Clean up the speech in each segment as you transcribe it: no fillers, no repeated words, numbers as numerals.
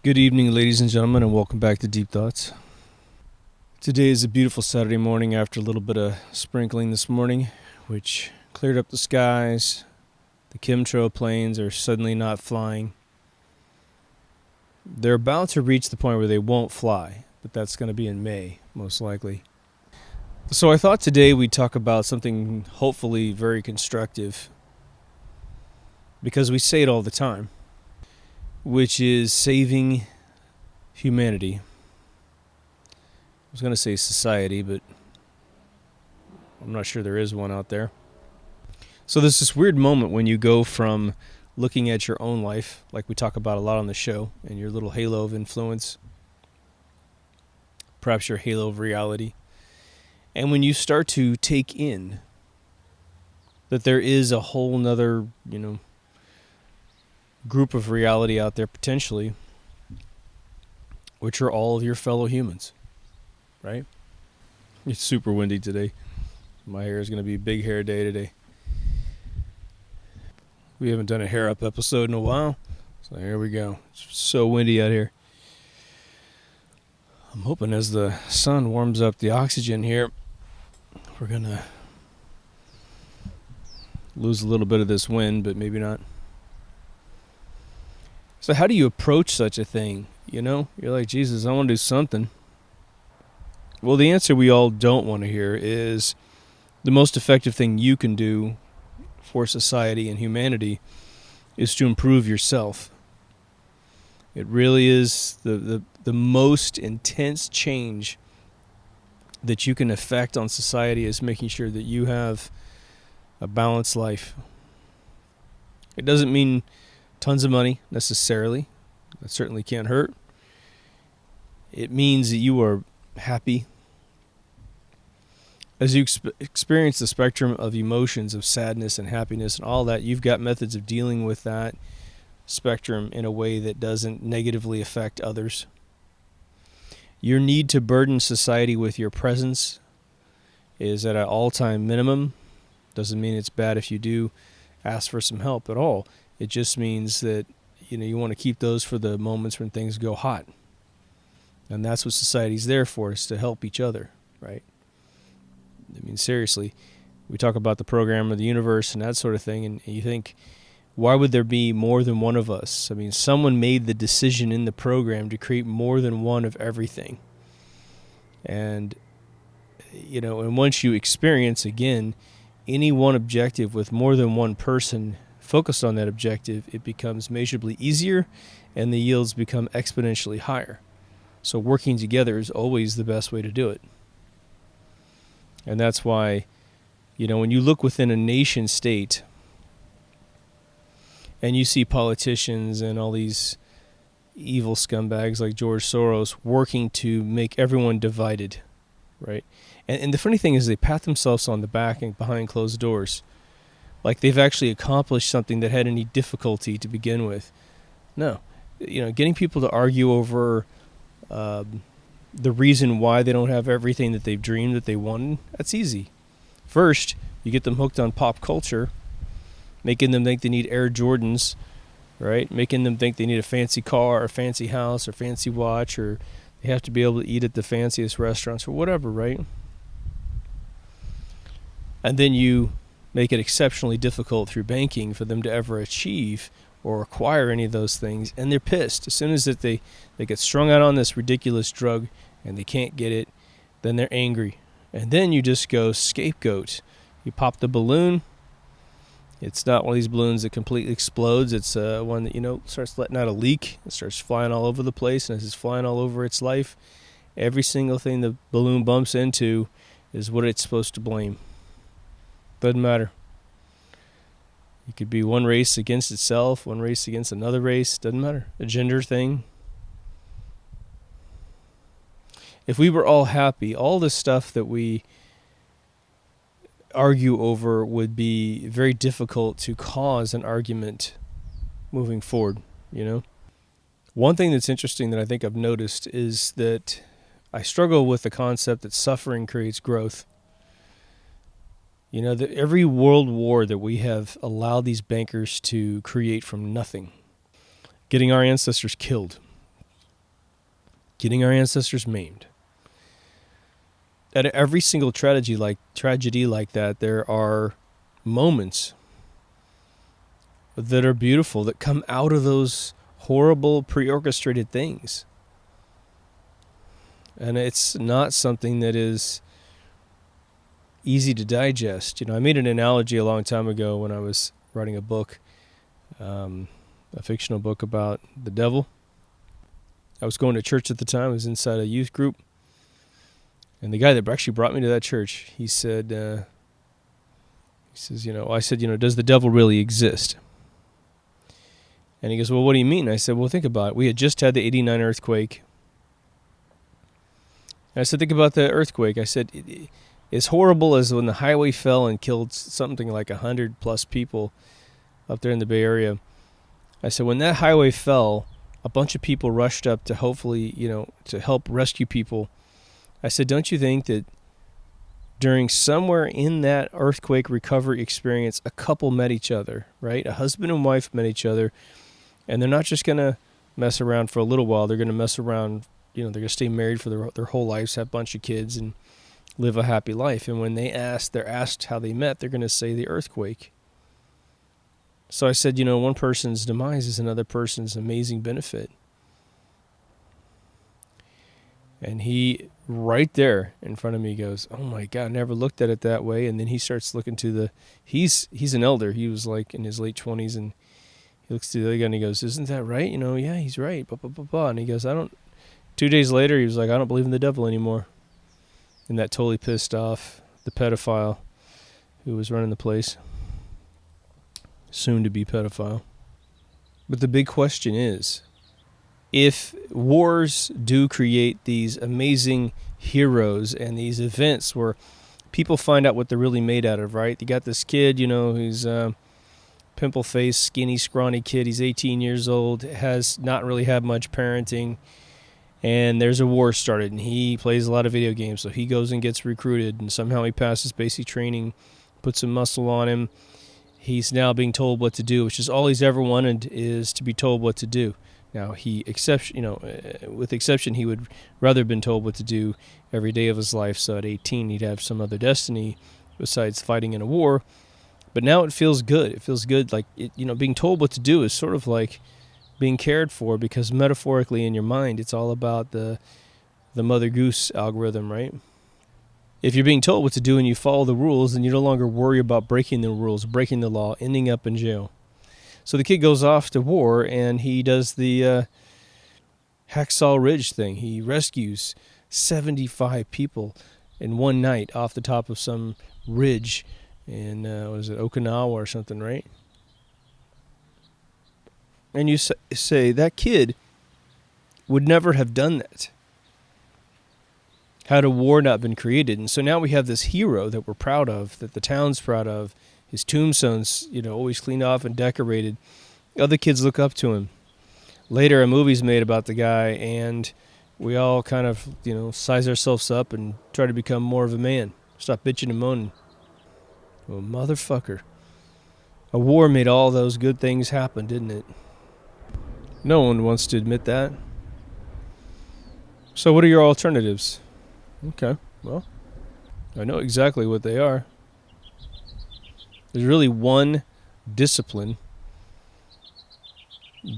Good evening, ladies and gentlemen, and welcome back to Deep Thoughts. Today is a beautiful Saturday morning after a little bit of sprinkling this morning, which cleared up the skies. The chemtrail planes are suddenly not flying. They're about to reach the point where they won't fly, but that's going to be in May, most likely. So I thought today we'd talk about something hopefully very constructive, because we say it all the time, which is saving humanity. I was going to say society, but I'm not sure there is one out there. So there's this weird moment when you go from looking at your own life, like we talk about a lot on the show, and your little halo of influence, perhaps your halo of reality, and when you start to take in that there is a whole nother, group of reality out there potentially, which are all of your fellow humans, right? It's super windy today. My hair is going to be big hair day today. We haven't done a hair up episode in a while, so here we go. It's so windy out here. I'm hoping as the sun warms up the oxygen here, we're going to lose a little bit of this wind, but maybe not. So how do you approach such a thing? You're like, Jesus, I want to do something. Well, the answer we all don't want to hear is the most effective thing you can do for society and humanity is to improve yourself. It really is the most intense change that you can effect on society is making sure that you have a balanced life. It doesn't mean tons of money necessarily. That certainly can't hurt. It means that you are happy. As you experience the spectrum of emotions of sadness and happiness and all that, you've got methods of dealing with that spectrum in a way that doesn't negatively affect others. Your need to burden society with your presence is at an all-time minimum. Doesn't mean it's bad if you do ask for some help at all. It just means that you want to keep those for the moments when things go hot. And that's what society's there for, is to help each other, right? I mean, seriously, we talk about the program of the universe and that sort of thing, and you think, why would there be more than one of us? I mean, someone made the decision in the program to create more than one of everything. And, and once you experience, again, any one objective with more than one person focused on that objective, it becomes measurably easier and the yields become exponentially higher. So working together is always the best way to do it. And that's why, when you look within a nation state and you see politicians and all these evil scumbags like George Soros working to make everyone divided, right? And the funny thing is they pat themselves on the back and behind closed doors, like they've actually accomplished something that had any difficulty to begin with. No. Getting people to argue over the reason why they don't have everything that they've dreamed that they wanted, that's easy. First, you get them hooked on pop culture, making them think they need Air Jordans, right? Making them think they need a fancy car or fancy house or fancy watch, or they have to be able to eat at the fanciest restaurants or whatever, right? And then you make it exceptionally difficult through banking for them to ever achieve or acquire any of those things, and they're pissed. As soon as they get strung out on this ridiculous drug and they can't get it, then they're angry. And then you just go scapegoat. You pop the balloon. It's not one of these balloons that completely explodes. It's one that, starts letting out a leak. It starts flying all over the place, and as it's flying all over its life, every single thing the balloon bumps into is what it's supposed to blame. Doesn't matter. It could be one race against itself, one race against another race. Doesn't matter. A gender thing. If we were all happy, all the stuff that we argue over would be very difficult to cause an argument moving forward, One thing that's interesting that I think I've noticed is that I struggle with the concept that suffering creates growth. Every world war that we have allowed these bankers to create from nothing, getting our ancestors killed, getting our ancestors maimed. At every single tragedy like that, there are moments that are beautiful that come out of those horrible pre-orchestrated things. And it's not something that is easy to digest. I made an analogy a long time ago when I was writing a book, a fictional book about the devil. I was going to church at the time. I was inside a youth group. And the guy that actually brought me to that church, he said, I said, does the devil really exist? And he goes, well, what do you mean? I said, well, think about it. We had just had the 89 earthquake. And I said, think about the earthquake. I said, as horrible as when the highway fell and killed something like 100+ people up there in the Bay Area. I said, when that highway fell, a bunch of people rushed up to hopefully, to help rescue people. I said, don't you think that during somewhere in that earthquake recovery experience, a couple met each other, right? A husband and wife met each other, and they're not just going to mess around for a little while. They're going to mess around, they're going to stay married for their whole lives, have a bunch of kids, and live a happy life. And when they're asked how they met, they're going to say the earthquake. So I said, one person's demise is another person's amazing benefit. And he, right there in front of me, goes, oh my God, I never looked at it that way. And then he starts looking to he's an elder. He was like in his late 20s, and he looks to the other guy and he goes, isn't that right? Yeah, he's right. Blah, blah, blah, blah. And he goes, 2 days later, he was like, I don't believe in the devil anymore. And that totally pissed off the pedophile who was running the place. Soon to be pedophile. But the big question is, if wars do create these amazing heroes and these events where people find out what they're really made out of, right? You got this kid, who's pimple-faced, skinny, scrawny kid. He's 18 years old, has not really had much parenting, and there's a war started, and he plays a lot of video games, so he goes and gets recruited, and somehow he passes basic training, puts some muscle on him. He's now being told what to do, which is all he's ever wanted, is to be told what to do. Now, with exception, he would rather have been told what to do every day of his life. So at 18, he'd have some other destiny besides fighting in a war. But now it feels good. It feels good. Like, being told what to do is sort of like being cared for, because metaphorically in your mind, it's all about the Mother Goose algorithm, right? If you're being told what to do and you follow the rules, then you no longer worry about breaking the rules, breaking the law, ending up in jail. So the kid goes off to war, and he does the Hacksaw Ridge thing. He rescues 75 people in one night off the top of some ridge in, Okinawa or something, right? And you say, that kid would never have done that had a war not been created. And so now we have this hero that we're proud of, that the town's proud of. His tombstone's, always cleaned off and decorated. Other kids look up to him. Later, a movie's made about the guy, and we all kind of, size ourselves up and try to become more of a man. Stop bitching and moaning. Well, motherfucker. A war made all those good things happen, didn't it? No one wants to admit that. So what are your alternatives? Okay, well, I know exactly what they are. There's really one discipline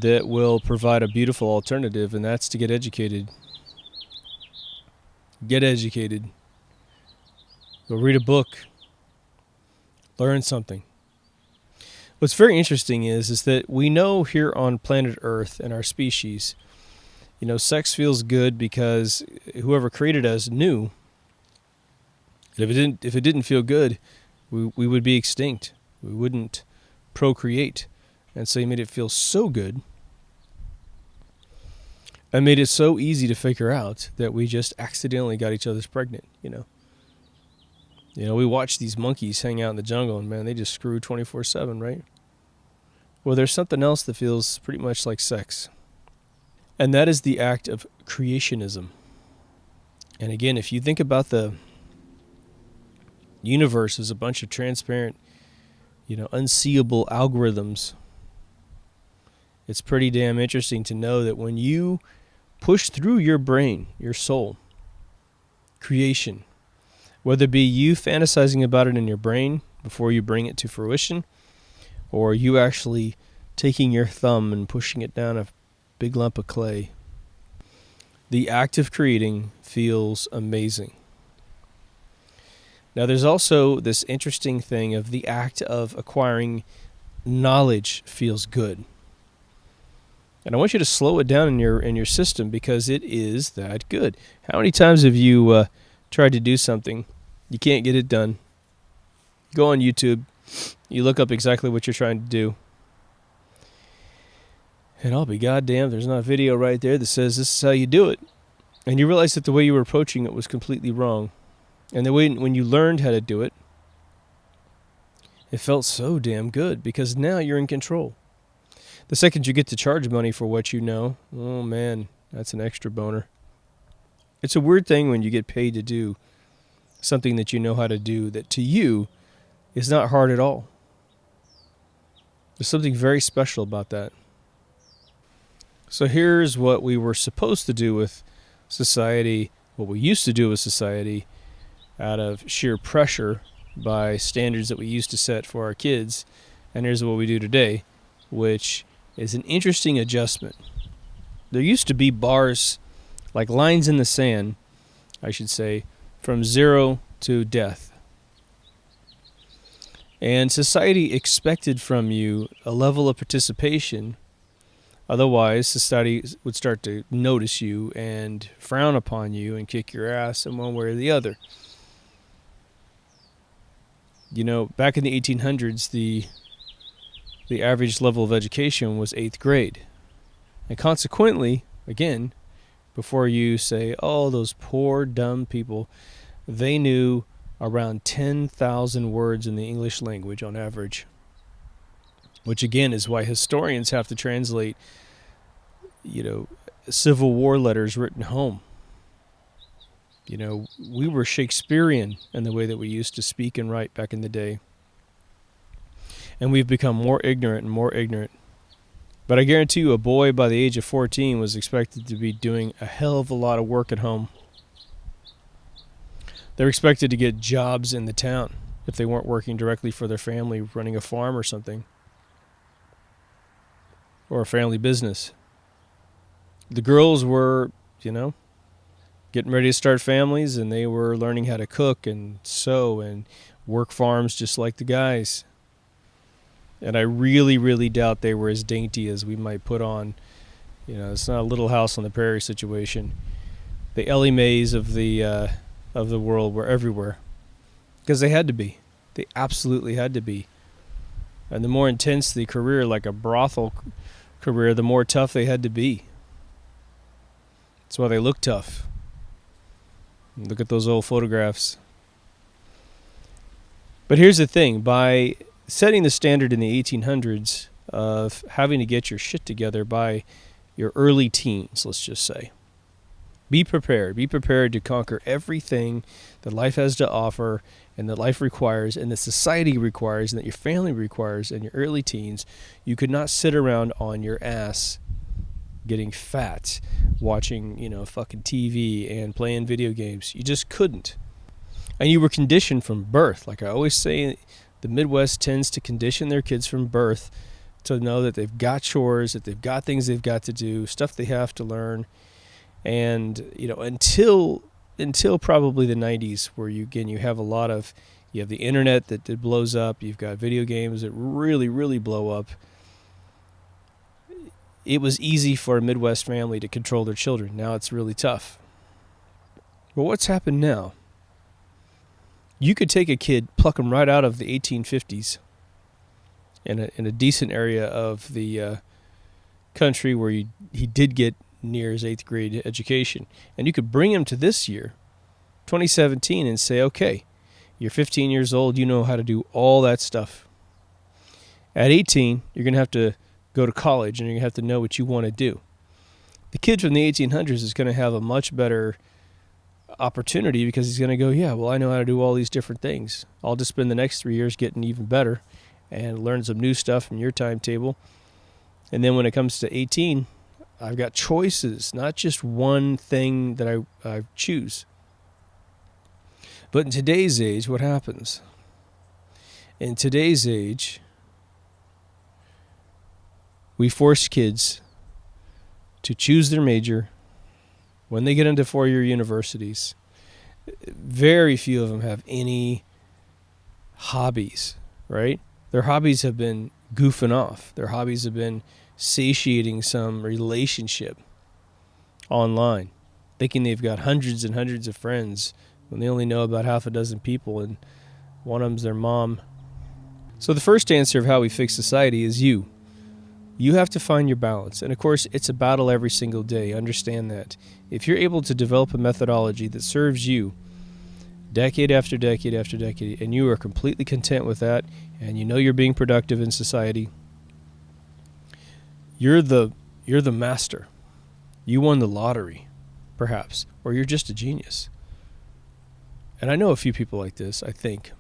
that will provide a beautiful alternative, and that's to get educated. Get educated. Go read a book. Learn something. What's very interesting is that we know here on planet Earth and our species, sex feels good because whoever created us knew that if it didn't feel good, we would be extinct. We wouldn't procreate. And so he made it feel so good and made it so easy to figure out that we just accidentally got each other's pregnant, we watch these monkeys hang out in the jungle, and man, they just screw 24/7, right? Well, there's something else that feels pretty much like sex. And that is the act of creationism. And again, if you think about the universe as a bunch of transparent, unseeable algorithms, it's pretty damn interesting to know that when you push through your brain, your soul, creation. Whether it be you fantasizing about it in your brain before you bring it to fruition, or you actually taking your thumb and pushing it down a big lump of clay. The act of creating feels amazing. Now there's also this interesting thing of the act of acquiring knowledge feels good. And I want you to slow it down in your system because it is that good. How many times have you tried to do something, you can't get it done? You go on YouTube, you look up exactly what you're trying to do, and I'll be goddamn, there's not a video right there that says this is how you do it. And you realize that the way you were approaching it was completely wrong. And the way when you learned how to do it, it felt so damn good because now you're in control. The second you get to charge money for what you know, oh man, that's an extra boner. It's a weird thing when you get paid to do something that you know how to do that to you is not hard at all. There's something very special about that. So here's what we were supposed to do with society, what we used to do with society out of sheer pressure by standards that we used to set for our kids. And here's what we do today, which is an interesting adjustment. There used to be bars, like lines in the sand, I should say, from 0 to death. And society expected from you a level of participation. Otherwise, society would start to notice you and frown upon you and kick your ass in one way or the other. You know, back in the 1800s, the average level of education was 8th grade. And consequently, again, before you say, oh, those poor dumb people, they knew around 10,000 words in the English language on average. Which again is why historians have to translate, Civil War letters written home. We were Shakespearean in the way that we used to speak and write back in the day. And we've become more ignorant and more ignorant. But I guarantee you a boy by the age of 14 was expected to be doing a hell of a lot of work at home. They're expected to get jobs in the town if they weren't working directly for their family, running a farm or something. Or a family business. The girls were, getting ready to start families, and they were learning how to cook and sew and work farms just like the guys. And I really, really doubt they were as dainty as we might put on. It's not a Little House on the Prairie situation. The Ellie Mays of the world were everywhere. Because they had to be. They absolutely had to be. And the more intense the career, like a brothel career, the more tough they had to be. That's why they look tough. Look at those old photographs. But here's the thing. By setting the standard in the 1800s of having to get your shit together by your early teens, let's just say. Be prepared. Be prepared to conquer everything that life has to offer and that life requires and that society requires and that your family requires in your early teens. You could not sit around on your ass getting fat, watching, fucking TV and playing video games. You just couldn't. And you were conditioned from birth. Like I always say, the Midwest tends to condition their kids from birth to know that they've got chores, that they've got things they've got to do, stuff they have to learn. And, until probably the 90s, where you have you have the internet that blows up, you've got video games that really, really blow up. It was easy for a Midwest family to control their children. Now it's really tough. But what's happened now? You could take a kid, pluck him right out of the 1850s in a decent area of the country where he did get near his 8th grade education. And you could bring him to this year, 2017, and say, okay, you're 15 years old, you know how to do all that stuff. At 18, you're going to have to go to college and you're going to have to know what you want to do. The kid from the 1800s is going to have a much better opportunity because he's going to go, yeah, well, I know how to do all these different things. I'll just spend the next 3 years getting even better and learn some new stuff from your timetable. And then when it comes to 18, I've got choices, not just one thing that I choose. But in today's age, what happens? In today's age, we force kids to choose their major when they get into four-year universities. Very few of them have any hobbies, right? Their hobbies have been goofing off. Their hobbies have been satiating some relationship online, thinking they've got hundreds and hundreds of friends when they only know about half a dozen people, and one of them's their mom. So the first answer of how we fix society is you. You have to find your balance. And of course, it's a battle every single day. Understand that. If you're able to develop a methodology that serves you decade after decade after decade, and you are completely content with that, and you know you're being productive in society, you're the master. You won the lottery, perhaps, or you're just a genius. And I know a few people like this, I think.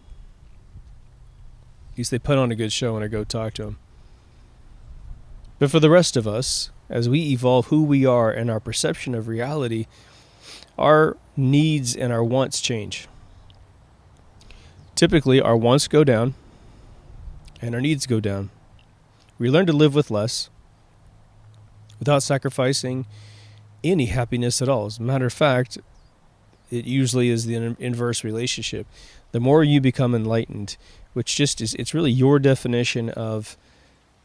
At least they put on a good show when I go talk to them. But for the rest of us, as we evolve who we are and our perception of reality, our needs and our wants change. Typically, our wants go down and our needs go down. We learn to live with less without sacrificing any happiness at all. As a matter of fact, it usually is the inverse relationship. The more you become enlightened, which just is, it's really your definition of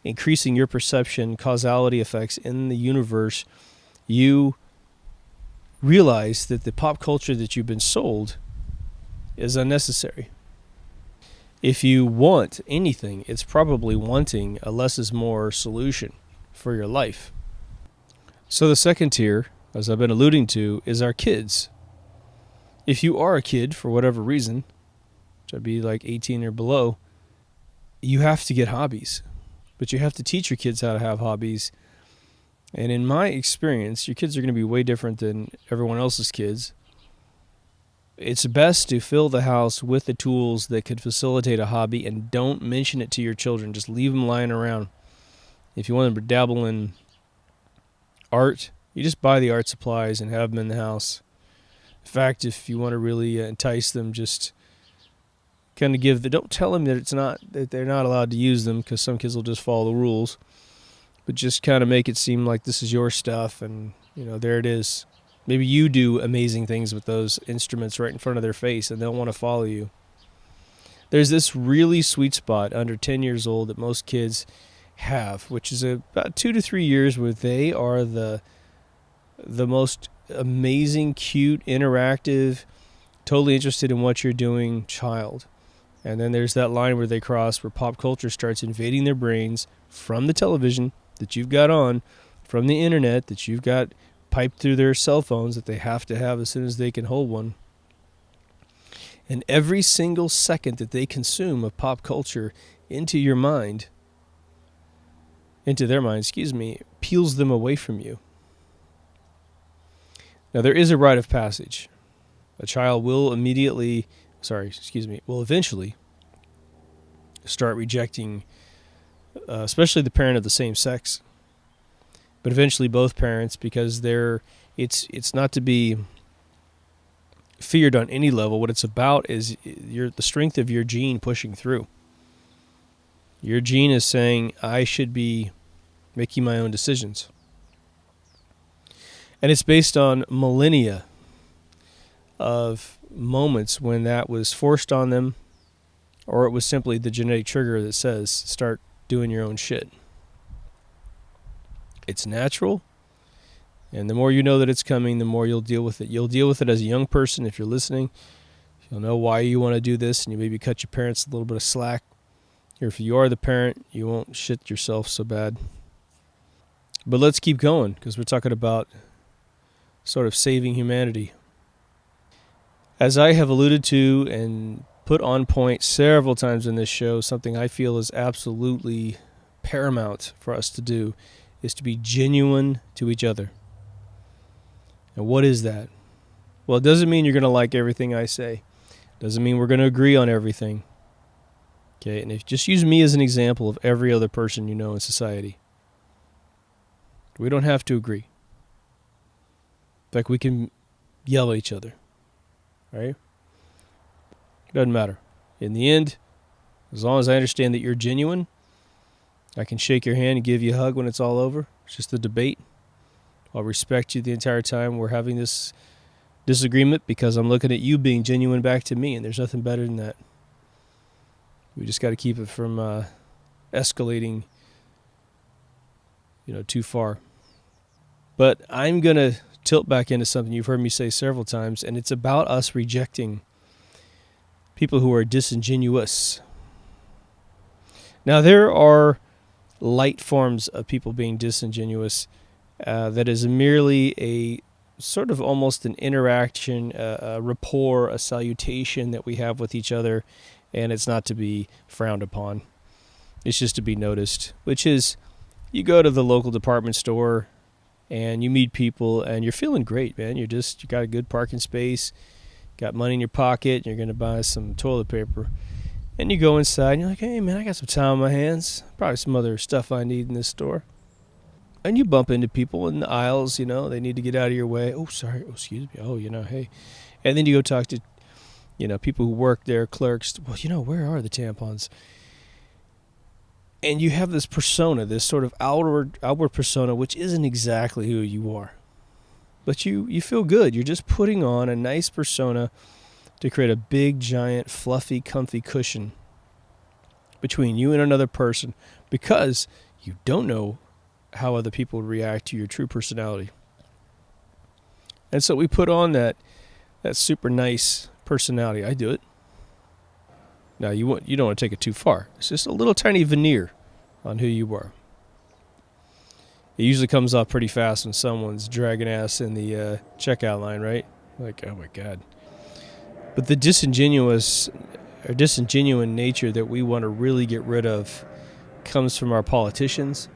increasing your perception, causality effects in the universe, you realize that the pop culture that you've been sold is unnecessary. If you want anything, it's probably wanting a less is more solution for your life. So the second tier, as I've been alluding to, is our kids. If you are a kid for whatever reason, which would be like 18 or below, you have to get hobbies. But you have to teach your kids how to have hobbies. And in my experience, your kids are going to be way different than everyone else's kids. It's best to fill the house with the tools that could facilitate a hobby, and don't mention it to your children. Just leave them lying around. If you want them to dabble in art, you just buy the art supplies and have them in the house. In fact, if you want to really entice them, just kind of don't tell them that they're not allowed to use them, because some kids will just follow the rules, but just kind of make it seem like this is your stuff, and there it is. Maybe you do amazing things with those instruments right in front of their face, and they'll want to follow you. There's this really sweet spot under 10 years old that most kids have, which is about 2 to 3 years where they are the most amazing, cute, interactive, totally interested in what you're doing child. And then there's that line where they cross, where pop culture starts invading their brains from the television that you've got on, from the internet that you've got piped through their cell phones that they have to have as soon as they can hold one. And every single second that they consume of pop culture into their mind, peels them away from you. Now, there is a rite of passage. A child will eventually start rejecting, especially the parent of the same sex, but eventually both parents, because it's not to be feared on any level. What it's about is the strength of your gene pushing through. Your gene is saying, I should be making my own decisions. And it's based on millennia of moments when that was forced on them, or it was simply the genetic trigger that says, start doing your own shit. It's natural, and the more you know that it's coming, the more you'll deal with it. You'll deal with it as a young person if you're listening. You'll know why you want to do this, and you maybe cut your parents a little bit of slack. Or if you are the parent, you won't shit yourself so bad. But let's keep going, because we're talking about sort of saving humanity. As I have alluded to and put on point several times in this show, something I feel is absolutely paramount for us to do is to be genuine to each other. And what is that? Well, it doesn't mean you're going to like everything I say. It doesn't mean we're going to agree on everything. Okay, and just use me as an example of every other person you know in society. We don't have to agree. In fact, we can yell at each other, right? Doesn't matter. In the end, as long as I understand that you're genuine, I can shake your hand and give you a hug when it's all over. It's just a debate. I'll respect you the entire time we're having this disagreement because I'm looking at you being genuine back to me, and there's nothing better than that. We just got to keep it from escalating, too far. But I'm going to tilt back into something you've heard me say several times, and it's about us rejecting people who are disingenuous. Now, there are light forms of people being disingenuous that is merely a sort of almost an interaction, a rapport, a salutation that we have with each other, and it's not to be frowned upon. It's just to be noticed, which is you go to the local department store and you meet people and you're feeling great, man. You got a good parking space, got money in your pocket, and you're going to buy some toilet paper. And you go inside and you're like, hey, man, I got some time on my hands. Probably some other stuff I need in this store. And you bump into people in the aisles, they need to get out of your way. Oh, sorry. Oh, excuse me. Oh, hey. And then you go talk to, people who work there, clerks. Well, where are the tampons? And you have this persona, this sort of outward persona, which isn't exactly who you are. But you feel good. You're just putting on a nice persona to create a big, giant, fluffy, comfy cushion between you and another person because you don't know how other people would react to your true personality. And so we put on that super nice personality. I do it. Now, you don't want to take it too far. It's just a little tiny veneer on who you are. It usually comes off pretty fast when someone's dragging ass in the checkout line, right? Like, oh my God. But the disingenuous or disingenuine nature that we want to really get rid of comes from our politicians,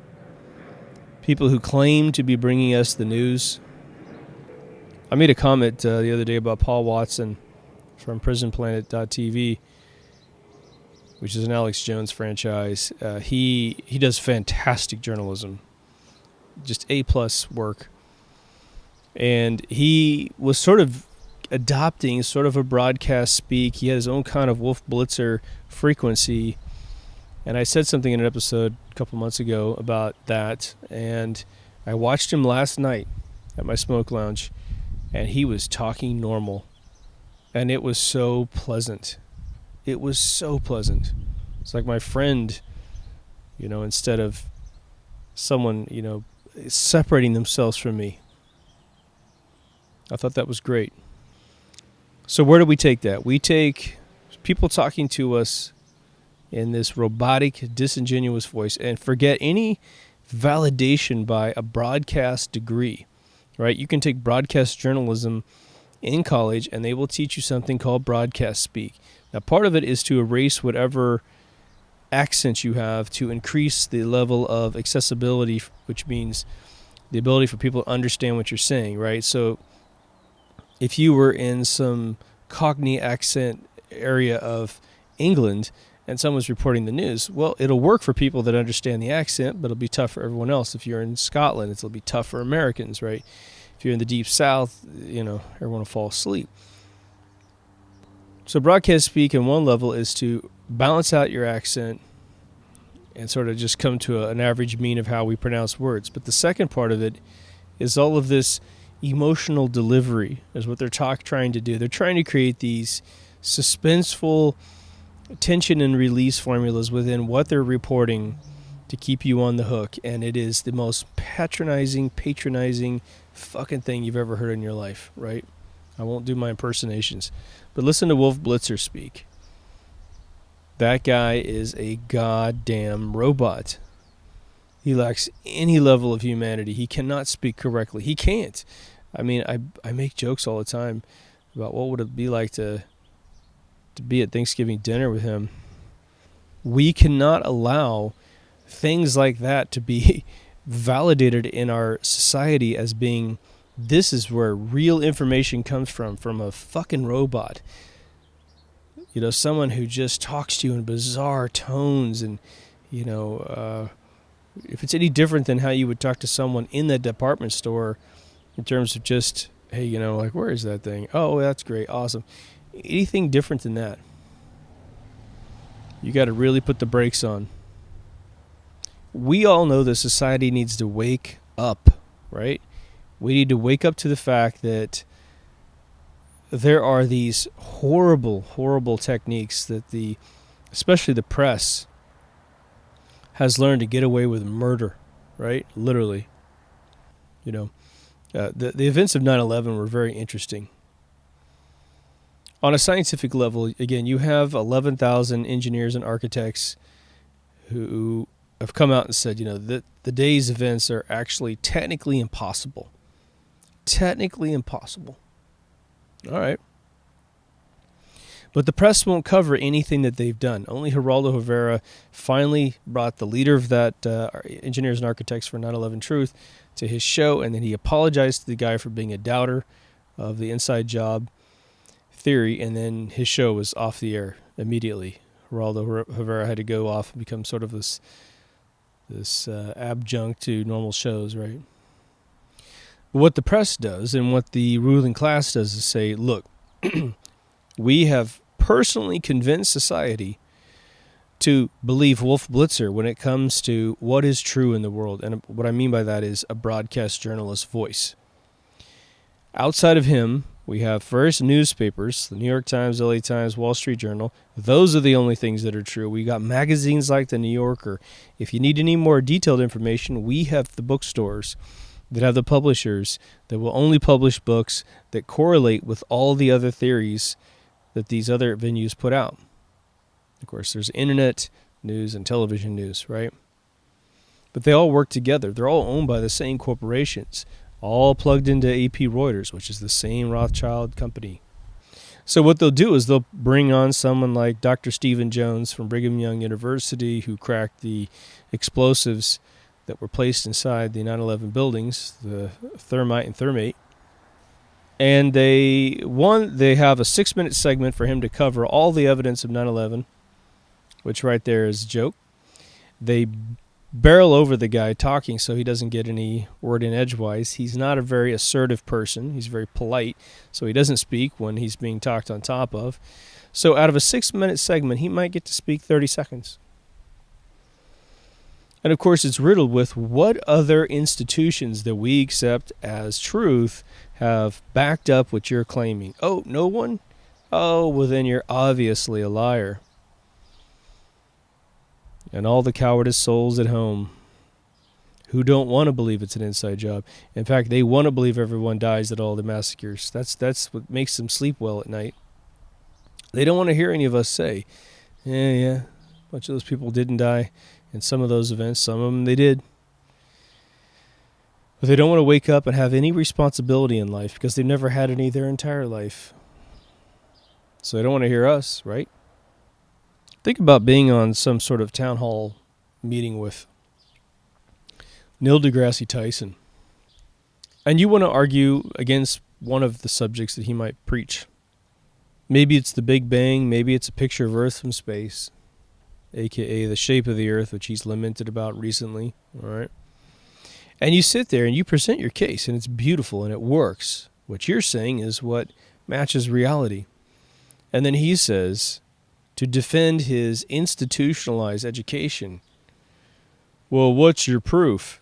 people who claim to be bringing us the news. I made a comment the other day about Paul Watson from prisonplanet.tv, which is an Alex Jones franchise. He does fantastic journalism, just A-plus work. And he was sort of adopting sort of a broadcast speak. He had his own kind of Wolf Blitzer frequency. And I said something in an episode a couple months ago about that. And I watched him last night at my smoke lounge, and he was talking normal. And it was so pleasant. It was so pleasant. It's like my friend, instead of someone, separating themselves from me. I thought that was great. So where do we take that? We take people talking to us in this robotic, disingenuous voice and forget any validation by a broadcast degree, right? You can take broadcast journalism in college and they will teach you something called broadcast speak. Now, part of it is to erase whatever accents you have to increase the level of accessibility, which means the ability for people to understand what you're saying, right? So if you were in some Cockney accent area of England and someone's reporting the news, well, it'll work for people that understand the accent, but it'll be tough for everyone else. If you're in Scotland, it'll be tough for Americans, right? If you're in the deep south, everyone will fall asleep. So broadcast speak in one level is to balance out your accent and sort of just come to an average mean of how we pronounce words. But the second part of it is all of this emotional delivery is what they're trying to do. They're trying to create these suspenseful tension and release formulas within what they're reporting to keep you on the hook. And it is the most patronizing fucking thing you've ever heard in your life, right? I won't do my impersonations. But listen to Wolf Blitzer speak. That guy is a goddamn robot. He lacks any level of humanity. He cannot speak correctly. He can't. I mean, I make jokes all the time about what would it be like to be at Thanksgiving dinner with him. We cannot allow things like that to be validated in our society as being, this is where real information comes from a fucking robot. Someone who just talks to you in bizarre tones and, if it's any different than how you would talk to someone in that department store in terms of just hey, like, where is that thing? Oh, that's great. Awesome. Anything different than that, you got to really put the brakes on. We all know that society needs to wake up, right? We need to wake up to the fact that there are these horrible, horrible techniques that especially the press, has learned to get away with murder, right? Literally. The events of 9/11 were very interesting. On a scientific level, again, you have 11,000 engineers and architects who have come out and said, that the day's events are actually technically impossible. Technically impossible. All right. But the press won't cover anything that they've done. Only Geraldo Rivera finally brought the leader of that Engineers and Architects for 9/11 Truth to his show, and then he apologized to the guy for being a doubter of the inside job theory, and then his show was off the air immediately. Geraldo Rivera had to go off and become sort of this adjunct to normal shows, right? What the press does and what the ruling class does is say, look, we have personally convinced society to believe Wolf Blitzer when it comes to what is true in the world. And what I mean by that is a broadcast journalist's voice. Outside of him, we have first newspapers, the New York Times, LA Times, Wall Street Journal. Those are the only things that are true. We got magazines like the New Yorker. If you need any more detailed information, we have the bookstores that have the publishers that will only publish books that correlate with all the other theories that these other venues put out. Of course, there's internet news and television news, right? But they all work together. They're all owned by the same corporations, all plugged into AP Reuters, which is the same Rothschild company. So what they'll do is they'll bring on someone like Dr. Stephen Jones from Brigham Young University, who cracked the explosives that were placed inside the 9/11 buildings, the thermite and thermate. And they have a 6-minute segment for him to cover all the evidence of 9/11, which right there is a joke. They barrel over the guy talking so he doesn't get any word in edgewise. He's not a very assertive person. He's very polite, so he doesn't speak when he's being talked on top of. So out of a 6-minute segment, he might get to speak 30 seconds. And of course, it's riddled with what other institutions that we accept as truth have backed up what you're claiming. Oh, no one? Oh, well then you're obviously a liar. And all the cowardice souls at home who don't want to believe it's an inside job. In fact, they want to believe everyone dies at all the massacres. That's what makes them sleep well at night. They don't want to hear any of us say, yeah, a bunch of those people didn't die in some of those events. Some of them they did. But they don't want to wake up and have any responsibility in life because they've never had any their entire life. So they don't want to hear us, right? Think about being on some sort of town hall meeting with Neil deGrasse Tyson, and you want to argue against one of the subjects that he might preach. Maybe it's the Big Bang, maybe it's a picture of Earth from space, aka the shape of the Earth, which he's lamented about recently, all right? And you sit there and you present your case, and it's beautiful and it works. What you're saying is what matches reality. And then he says, to defend his institutionalized education, well, what's your proof?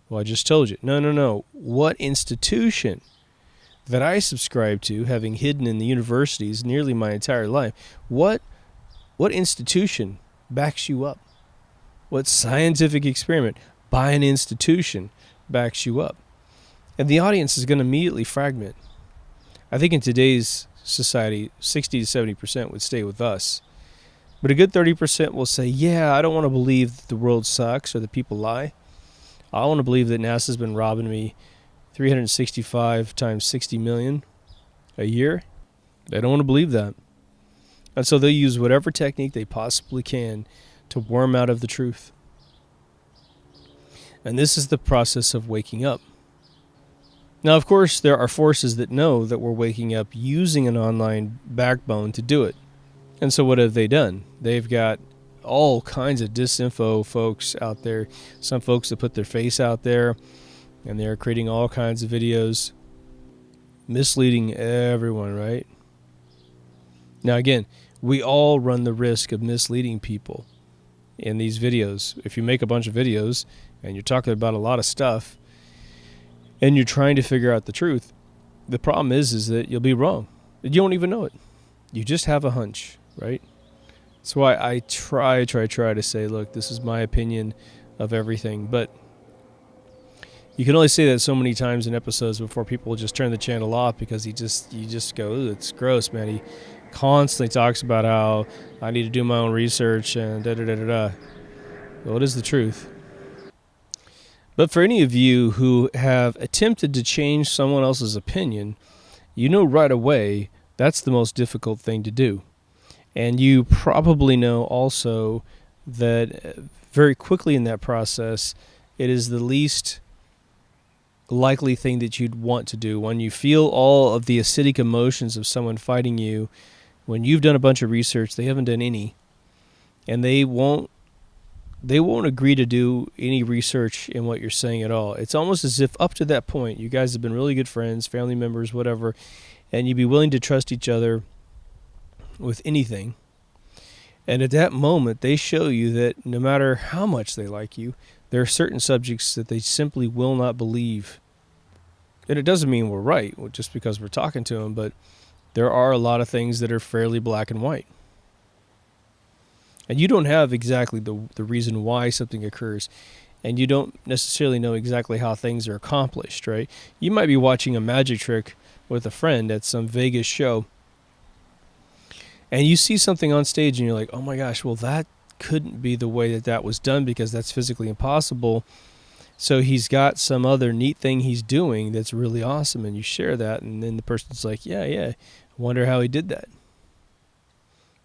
Well, I just told you. No. What institution that I subscribe to, having hidden in the universities nearly my entire life, what institution backs you up? What scientific experiment by an institution backs you up? And the audience is going to immediately fragment. I think in today's society, 60 to 70% would stay with us. But a good 30% will say, yeah, I don't want to believe that the world sucks or that people lie. I want to believe that NASA's been robbing me 365 times 60 million a year. They don't want to believe that. And so they'll use whatever technique they possibly can to worm out of the truth. And this is the process of waking up. Now, of course, there are forces that know that we're waking up using an online backbone to do it. And so what have they done? They've got all kinds of disinfo folks out there. Some folks that put their face out there, and they're creating all kinds of videos misleading everyone, right? Now, again, we all run the risk of misleading people in these videos. If you make a bunch of videos and you're talking about a lot of stuff and you're trying to figure out the truth, the problem is that you'll be wrong. You don't even know it. You just have a hunch, right? That's why I try to say, look, this is my opinion of everything. But you can only say that so many times in episodes before people just turn the channel off, because you just go, it's gross, man. He constantly talks about how I need to do my own research and da-da-da-da-da. Well, it is the truth. But for any of you who have attempted to change someone else's opinion, you know right away that's the most difficult thing to do. And you probably know also that very quickly in that process, it is the least likely thing that you'd want to do. When you feel all of the acidic emotions of someone fighting you, when you've done a bunch of research, they haven't done any, and they won't agree to do any research in what you're saying at all. It's almost as if up to that point, you guys have been really good friends, family members, whatever, and you'd be willing to trust each other with anything. And at that moment, they show you that no matter how much they like you, there are certain subjects that they simply will not believe. And it doesn't mean we're right just because we're talking to them, but there are a lot of things that are fairly black and white. And you don't have exactly the reason why something occurs, and you don't necessarily know exactly how things are accomplished, right? You might be watching a magic trick with a friend at some Vegas show, and you see something on stage and you're like, oh my gosh, well, that couldn't be the way that was done because that's physically impossible. So he's got some other neat thing he's doing that's really awesome, and you share that, and then the person's like, yeah, wonder how he did that.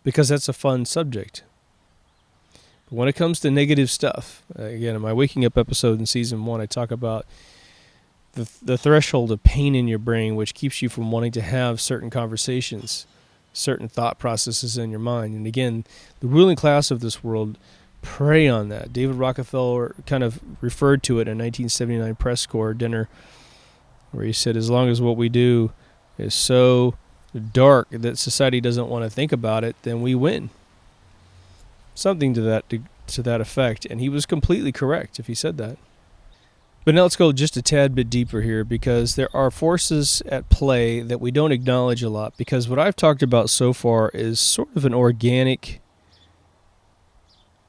Because that's a fun subject. But when it comes to negative stuff, again, in my Waking Up episode in Season 1, I talk about the threshold of pain in your brain, which keeps you from wanting to have certain conversations, certain thought processes in your mind. And again, the ruling class of this world prey on that. David Rockefeller kind of referred to it in a 1979 press corps dinner, where he said, as long as what we do is so dark that society doesn't want to think about it, then we win. Something to that effect. And he was completely correct if he said that. But now let's go just a tad bit deeper here, because there are forces at play that we don't acknowledge a lot, because what I've talked about so far is sort of an organic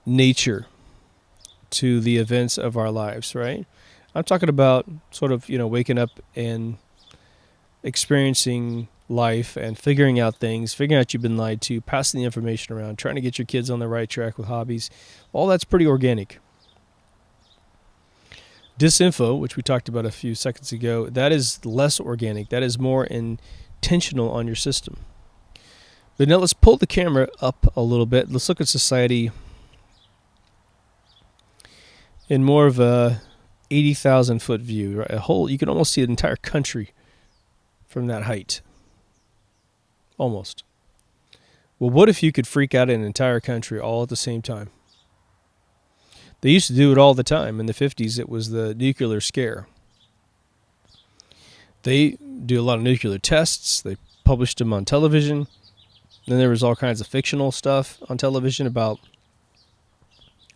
nature to the events of our lives, right? I'm talking about sort of, waking up and experiencing life and figuring out things, figuring out you've been lied to, passing the information around, trying to get your kids on the right track with hobbies. All that's pretty organic. Disinfo, which we talked about a few seconds ago, that is less organic. That is more intentional on your system. But now let's pull the camera up a little bit. Let's look at society in more of a 80,000 foot view. Right? You can almost see an entire country from that height. Almost. Well, what if you could freak out an entire country all at the same time? They used to do it all the time. In the 50s, it was the nuclear scare. They do a lot of nuclear tests. They published them on television. Then there was all kinds of fictional stuff on television about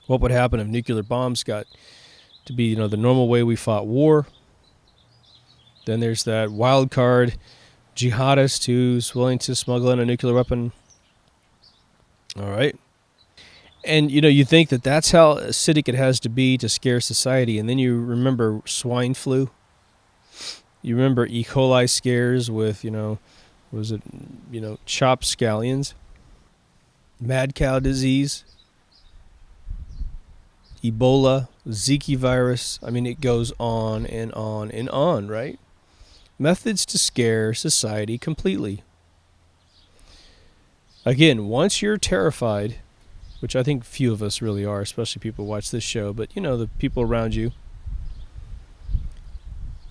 what would happen if nuclear bombs got to be, the normal way we fought war. Then there's that wild card jihadist who's willing to smuggle in a nuclear weapon. All right. And, you think that that's how acidic it has to be to scare society. And then you remember swine flu. You remember E. coli scares with, chopped scallions. Mad cow disease. Ebola. Zika virus. I mean, it goes on and on and on, right? Methods to scare society completely. Again, once you're terrified, which I think few of us really are, especially people who watch this show, but the people around you,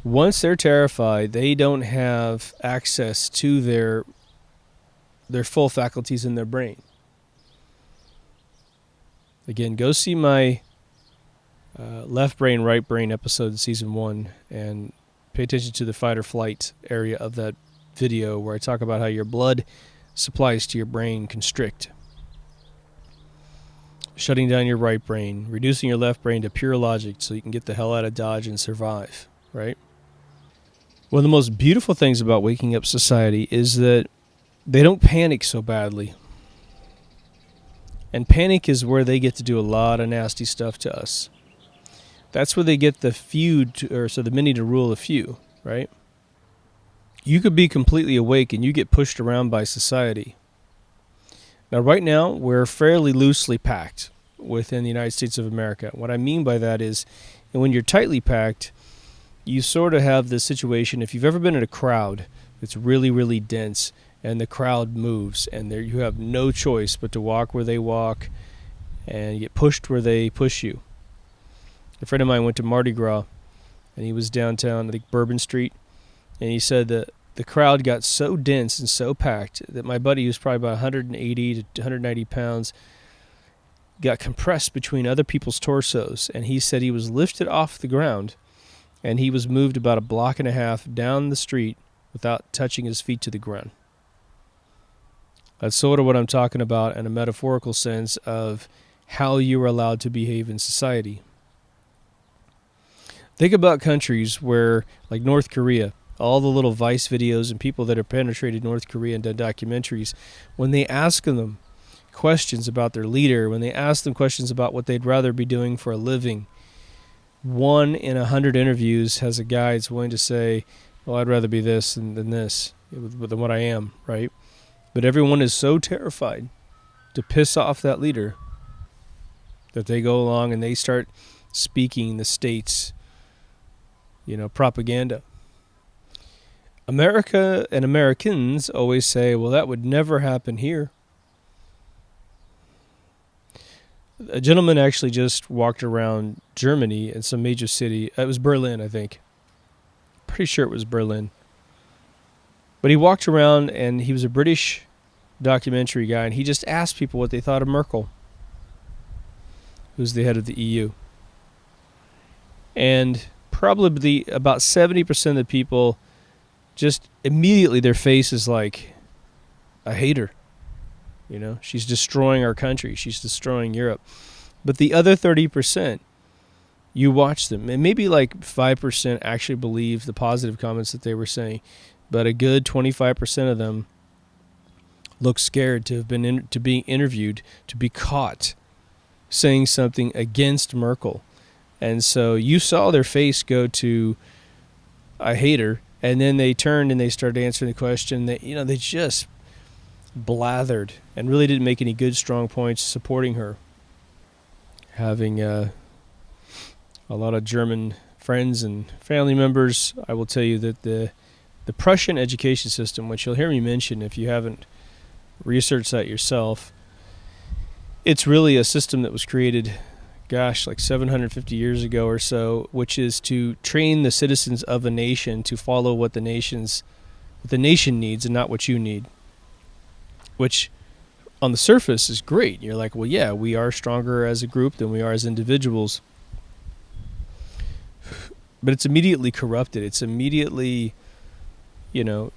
once they're terrified, they don't have access to their full faculties in their brain. Again, go see my left brain, right brain episode in Season 1 and pay attention to the fight or flight area of that video where I talk about how your blood supplies to your brain constrict, shutting down your right brain, reducing your left brain to pure logic so you can get the hell out of Dodge and survive, right? One of the most beautiful things about waking up society is that they don't panic so badly. And panic is where they get to do a lot of nasty stuff to us. That's where they get the few, the many to rule the few, right? You could be completely awake and you get pushed around by society. Now, right now, we're fairly loosely packed within the United States of America. What I mean by that is, when you're tightly packed, you sort of have this situation. If you've ever been in a crowd that's really, really dense, and the crowd moves, and there you have no choice but to walk where they walk, and you get pushed where they push you. A friend of mine went to Mardi Gras, and he was downtown, I think Bourbon Street, and he said that the crowd got so dense and so packed that my buddy, who's probably about 180 to 190 pounds, got compressed between other people's torsos, and he said he was lifted off the ground, and he was moved about a block and a half down the street without touching his feet to the ground. That's sort of what I'm talking about in a metaphorical sense of how you are allowed to behave in society. Think about countries where, like North Korea, all the little Vice videos and people that have penetrated North Korea and done documentaries, when they ask them questions about their leader, when they ask them questions about what they'd rather be doing for a living, 1 in 100 interviews has a guy that's willing to say, well, I'd rather be this than this, than what I am, right? But everyone is so terrified to piss off that leader that they go along and they start speaking the state's, propaganda. America and Americans always say, well, that would never happen here. A gentleman actually just walked around Germany in some major city. It was Berlin, I think. Pretty sure it was Berlin. But he walked around, and he was a British documentary guy, and he just asked people what they thought of Merkel, who's the head of the EU. And probably about 70% of the people, just immediately their face is like, I hate her. She's destroying our country. She's destroying Europe. But the other 30%, you watch them, and maybe like 5% actually believe the positive comments that they were saying, but a good 25% of them look scared to have been to being interviewed, to be caught saying something against Merkel. And so you saw their face go to, I hate her, and then they turned and they started answering the question. They just blathered and really didn't make any good, strong points supporting her. Having a lot of German friends and family members, I will tell you that the Prussian education system, which you'll hear me mention if you haven't researched that yourself, it's really a system that was created, like 750 years ago or so, which is to train the citizens of a nation to follow what the nation needs and not what you need. Which, on the surface, is great. You're like, well, yeah, we are stronger as a group than we are as individuals. But it's immediately corrupted. It's immediately,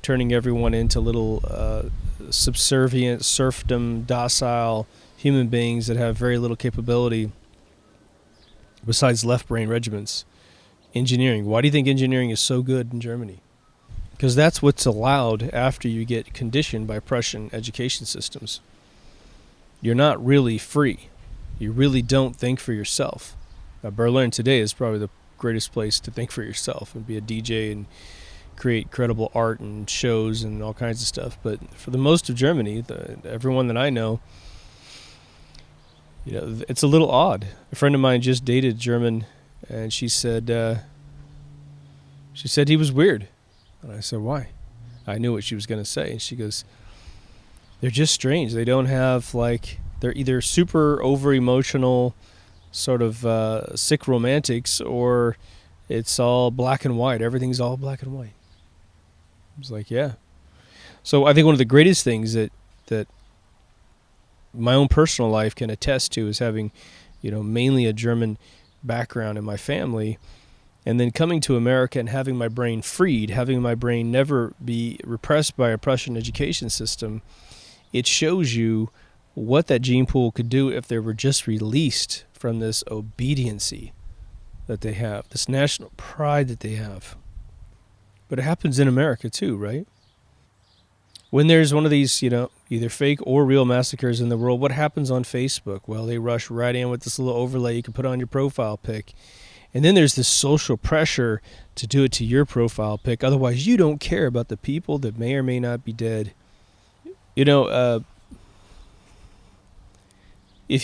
turning everyone into little subservient, serfdom, docile human beings that have very little capability besides left brain regiments. Engineering. Why do you think engineering is so good in Germany? Because that's what's allowed after you get conditioned by Prussian education systems. You're not really free. You really don't think for yourself. Berlin today is probably the greatest place to think for yourself and be a DJ and create credible art and shows and all kinds of stuff. But for the most of Germany, everyone that I know, it's a little odd. A friend of mine just dated German, and she said he was weird. And I said, why? I knew what she was going to say. And she goes, they're just strange. They don't have, they're either super over-emotional, sort of sick romantics, or it's all black and white. Everything's all black and white. I was like, yeah. So I think one of the greatest things that my own personal life can attest to is having, mainly a German background in my family, And then coming to America and having my brain freed, having my brain never be repressed by a Prussian education system, it shows you what that gene pool could do if they were just released from this obediency that they have, this national pride that they have. But it happens in America too, right? When there's one of these, either fake or real massacres in the world, what happens on Facebook? Well, they rush right in with this little overlay you can put on your profile pic. And then there's this social pressure to do it to your profile pic. Otherwise, you don't care about the people that may or may not be dead. If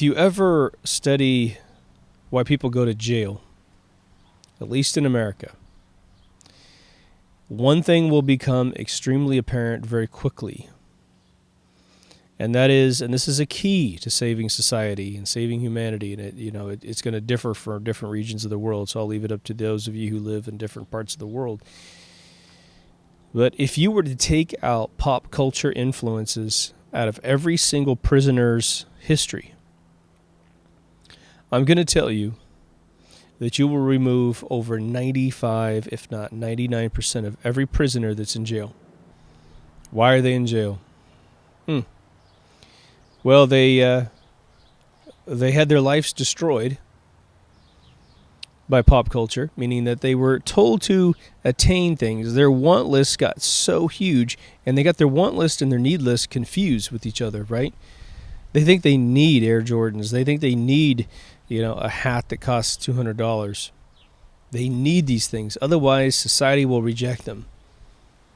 you ever study why people go to jail, at least in America, one thing will become extremely apparent very quickly. And that is, and this is a key to saving society and saving humanity, and it's going to differ for different regions of the world, so I'll leave it up to those of you who live in different parts of the world. But if you were to take out pop culture influences out of every single prisoner's history, I'm going to tell you that you will remove over 95, if not 99% of every prisoner that's in jail. Why are they in jail? Well, they had their lives destroyed by pop culture, meaning that they were told to attain things. Their want list got so huge, and they got their want list and their need list confused with each other, right? They think they need Air Jordans. They think they need, a hat that costs $200. They need these things. Otherwise, society will reject them,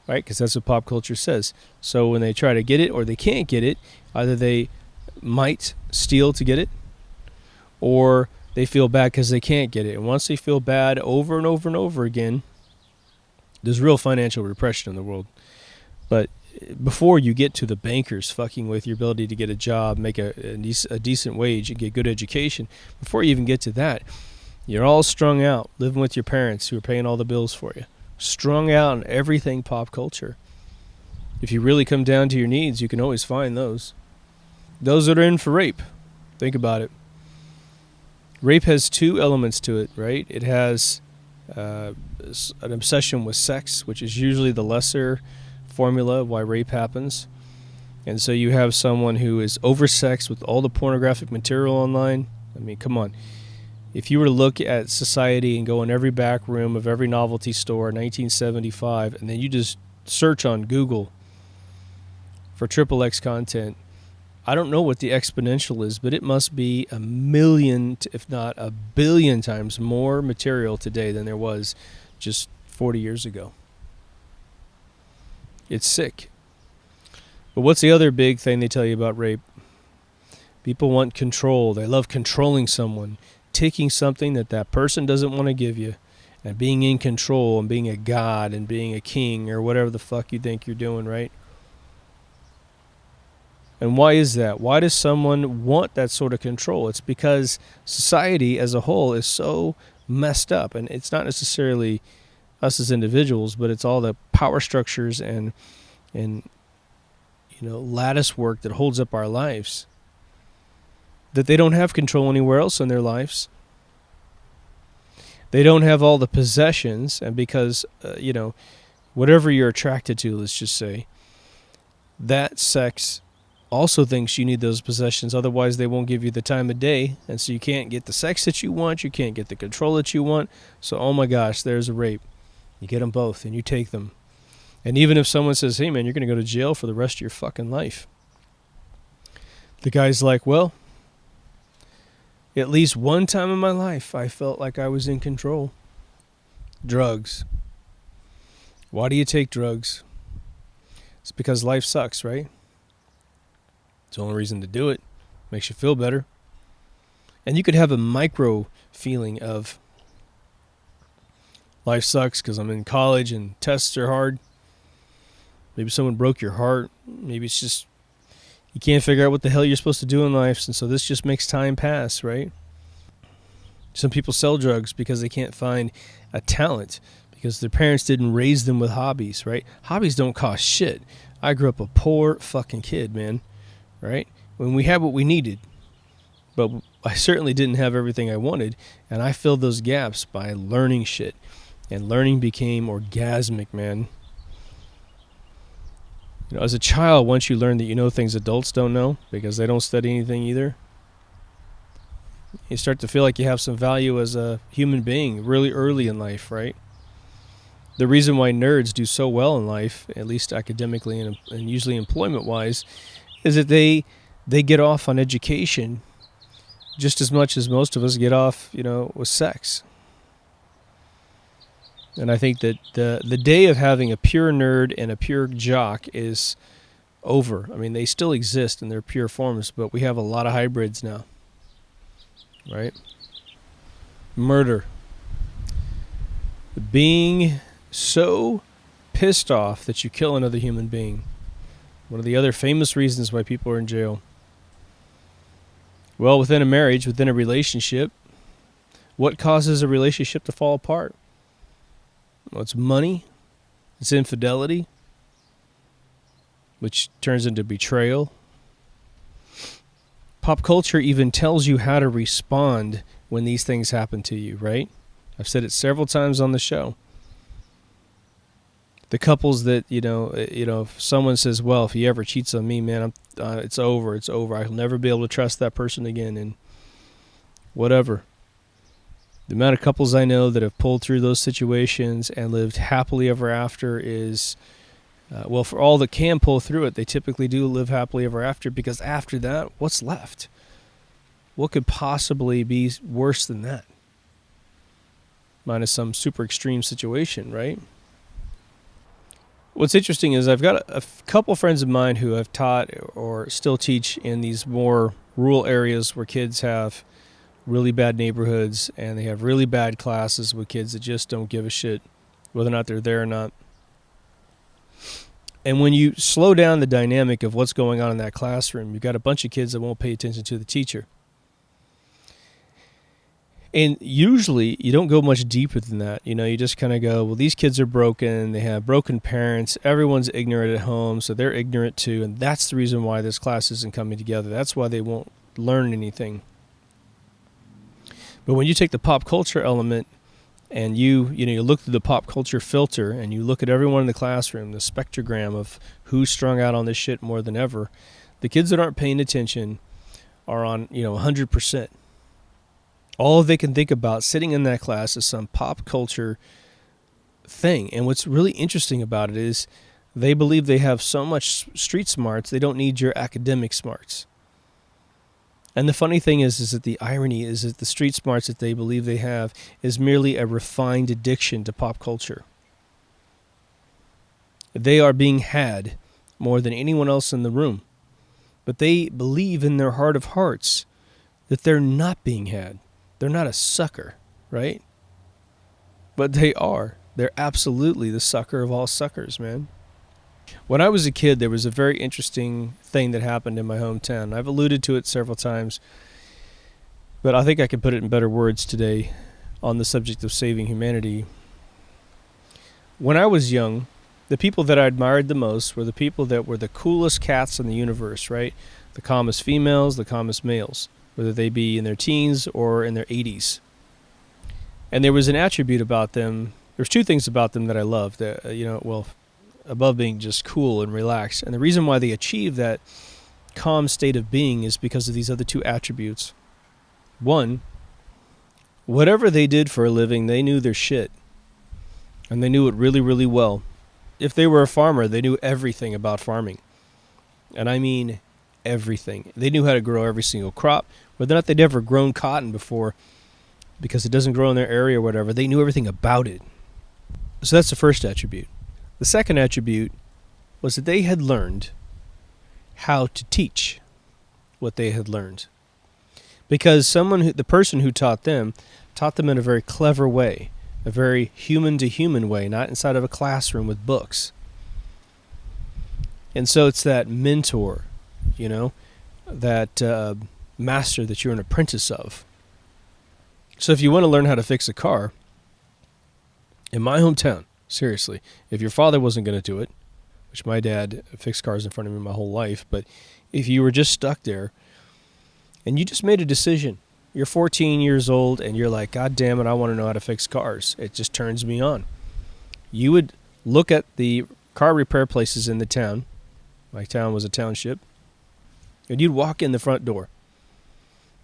right? Because that's what pop culture says. So when they try to get it or they can't get it, either they might steal to get it, or they feel bad because they can't get it. And once they feel bad over and over and over again, there's real financial repression in the world. But before you get to the bankers fucking with your ability to get a job, make a decent wage, and get good education, before you even get to that, you're all strung out, living with your parents who are paying all the bills for you. Strung out on everything pop culture. If you really come down to your needs, you can always find those. Those that are in for rape. Think about it. Rape has two elements to it, right? It has an obsession with sex, which is usually the lesser formula of why rape happens. And so you have someone who is oversexed with all the pornographic material online. I mean, come on. If you were to look at society and go in every back room of every novelty store in 1975, and then you just search on Google for XXX content, I don't know what the exponential is, but it must be 1,000,000, if not 1,000,000,000 times more material today than there was just 40 years ago. It's sick. But what's the other big thing they tell you about rape? People want control. They love controlling someone, taking something that person doesn't want to give you, and being in control and being a god and being a king or whatever the fuck you think you're doing, right? And why is that? Why does someone want that sort of control? It's because society as a whole is so messed up. And it's not necessarily us as individuals, but it's all the power structures and lattice work that holds up our lives, that they don't have control anywhere else in their lives. They don't have all the possessions, and because whatever you're attracted to, let's just say, that sex also thinks you need those possessions, otherwise they won't give you the time of day, and so you can't get the sex that you want, you can't get the control that you want. So oh my gosh, there's a rape. You get them both and you take them. And even if someone says, hey man, you're going to go to jail for the rest of your fucking life, the guy's like, well, at least one time in my life I felt like I was in control. Drugs. Why do you take drugs? It's because life sucks, right? It's the only reason to do it. Makes you feel better. And you could have a micro feeling of life sucks because I'm in college and tests are hard. Maybe someone broke your heart. Maybe it's just you can't figure out what the hell you're supposed to do in life, and so this just makes time pass, right? Some people sell drugs because they can't find a talent, because their parents didn't raise them with hobbies, right? Hobbies don't cost shit. I grew up a poor fucking kid, man, right? When we had what we needed, but I certainly didn't have everything I wanted, and I filled those gaps by learning shit. And learning became orgasmic, man. You know, as a child, once you learn that you know things adults don't know because they don't study anything either, you start to feel like you have some value as a human being really early in life, right? The reason why nerds do so well in life, at least academically and usually employment-wise, is that they get off on education just as much as most of us get off, with sex. And I think that the day of having a pure nerd and a pure jock is over. I mean, they still exist in their pure forms, but we have a lot of hybrids now, right? Murder. Being so pissed off that you kill another human being. One of the other famous reasons why people are in jail. Well, within a marriage, within a relationship, what causes a relationship to fall apart? Well, it's money, it's infidelity, which turns into betrayal. Pop culture even tells you how to respond when these things happen to you, right? I've said it several times on the show. The couples that, if someone says, well, if he ever cheats on me, man, it's over. I'll never be able to trust that person again, and whatever. The amount of couples I know that have pulled through those situations and lived happily ever after is, for all that can pull through it, they typically do live happily ever after, because after that, what's left? What could possibly be worse than that? Minus some super extreme situation, right? What's interesting is I've got a couple friends of mine who have taught or still teach in these more rural areas where kids have really bad neighborhoods and they have really bad classes with kids that just don't give a shit whether or not they're there or not. And when you slow down the dynamic of what's going on in that classroom, you've got a bunch of kids that won't pay attention to the teacher. And usually you don't go much deeper than that. You just kind of go, well, these kids are broken. They have broken parents. Everyone's ignorant at home, so they're ignorant too. And that's the reason why this class isn't coming together. That's why they won't learn anything. But when you take the pop culture element and you look through the pop culture filter and you look at everyone in the classroom, the spectrogram of who's strung out on this shit more than ever, the kids that aren't paying attention are on, 100%. All they can think about sitting in that class is some pop culture thing. And what's really interesting about it is they believe they have so much street smarts, they don't need your academic smarts. And the funny thing is that the irony is that the street smarts that they believe they have is merely a refined addiction to pop culture. They are being had more than anyone else in the room. But they believe in their heart of hearts that they're not being had. They're not a sucker, right? But they are. They're absolutely the sucker of all suckers, man. When I was a kid, there was a very interesting thing that happened in my hometown. I've alluded to it several times, but I think I can put it in better words today on the subject of saving humanity. When I was young, the people that I admired the most were the people that were the coolest cats in the universe, right? The calmest females, the calmest males, whether they be in their teens or in their 80s. And there was an attribute about them. There's two things about them that I loved, above being just cool and relaxed. And the reason why they achieve that calm state of being is because of these other two attributes. One, whatever they did for a living, they knew their shit. And they knew it really, really well. If they were a farmer, they knew everything about farming. And I mean everything. They knew how to grow every single crop. Whether or not they'd ever grown cotton before, because it doesn't grow in their area or whatever, they knew everything about it. So that's the first attribute. The second attribute was that they had learned how to teach what they had learned. Because the person who taught them in a very clever way, a very human-to-human way, not inside of a classroom with books. And so it's that mentor, that master that you're an apprentice of. So if you want to learn how to fix a car, in my hometown, seriously, if your father wasn't going to do it, which my dad fixed cars in front of me my whole life, but if you were just stuck there and you just made a decision You're 14 years old and you're like, God damn it, I want to know how to fix cars. It just turns me on. You would look at the car repair places in the town. My town was a township. And you'd walk in the front door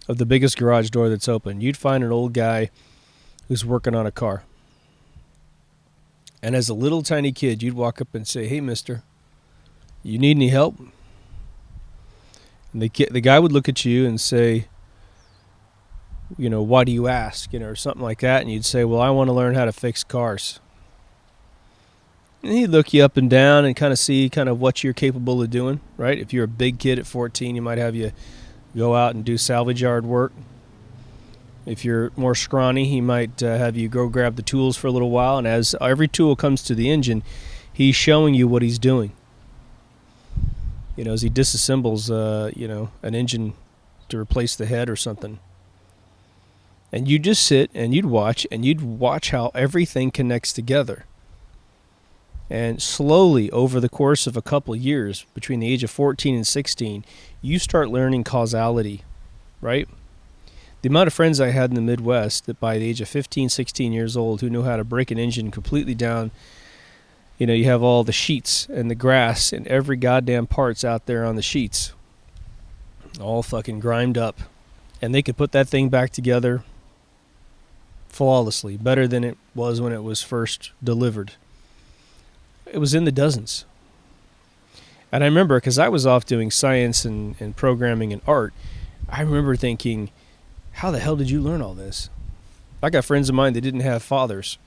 of the biggest garage door that's open. You'd find an old guy who's working on a car. And as a little tiny kid, you'd walk up and say, hey, mister, you need any help? And the guy would look at you and say, why do you ask? Or something like that. And you'd say, well, I want to learn how to fix cars. And he'd look you up and down and kind of see kind of what you're capable of doing, right? If you're a big kid at 14, he might have you go out and do salvage yard work. If you're more scrawny, he might have you go grab the tools for a little while. And as every tool comes to the engine, he's showing you what he's doing. As he disassembles, an engine to replace the head or something. And you just sit and you'd watch how everything connects together. And slowly, over the course of a couple of years, between the age of 14 and 16, you start learning causality, right? The amount of friends I had in the Midwest that by the age of 15, 16 years old who knew how to break an engine completely down, you have all the sheets and the grass and every goddamn part's out there on the sheets, all fucking grimed up. And they could put that thing back together flawlessly, better than it was when it was first delivered. It was in the dozens. And I remember, because I was off doing science and programming and art, I remember thinking, how the hell did you learn all this? I got friends of mine that didn't have fathers.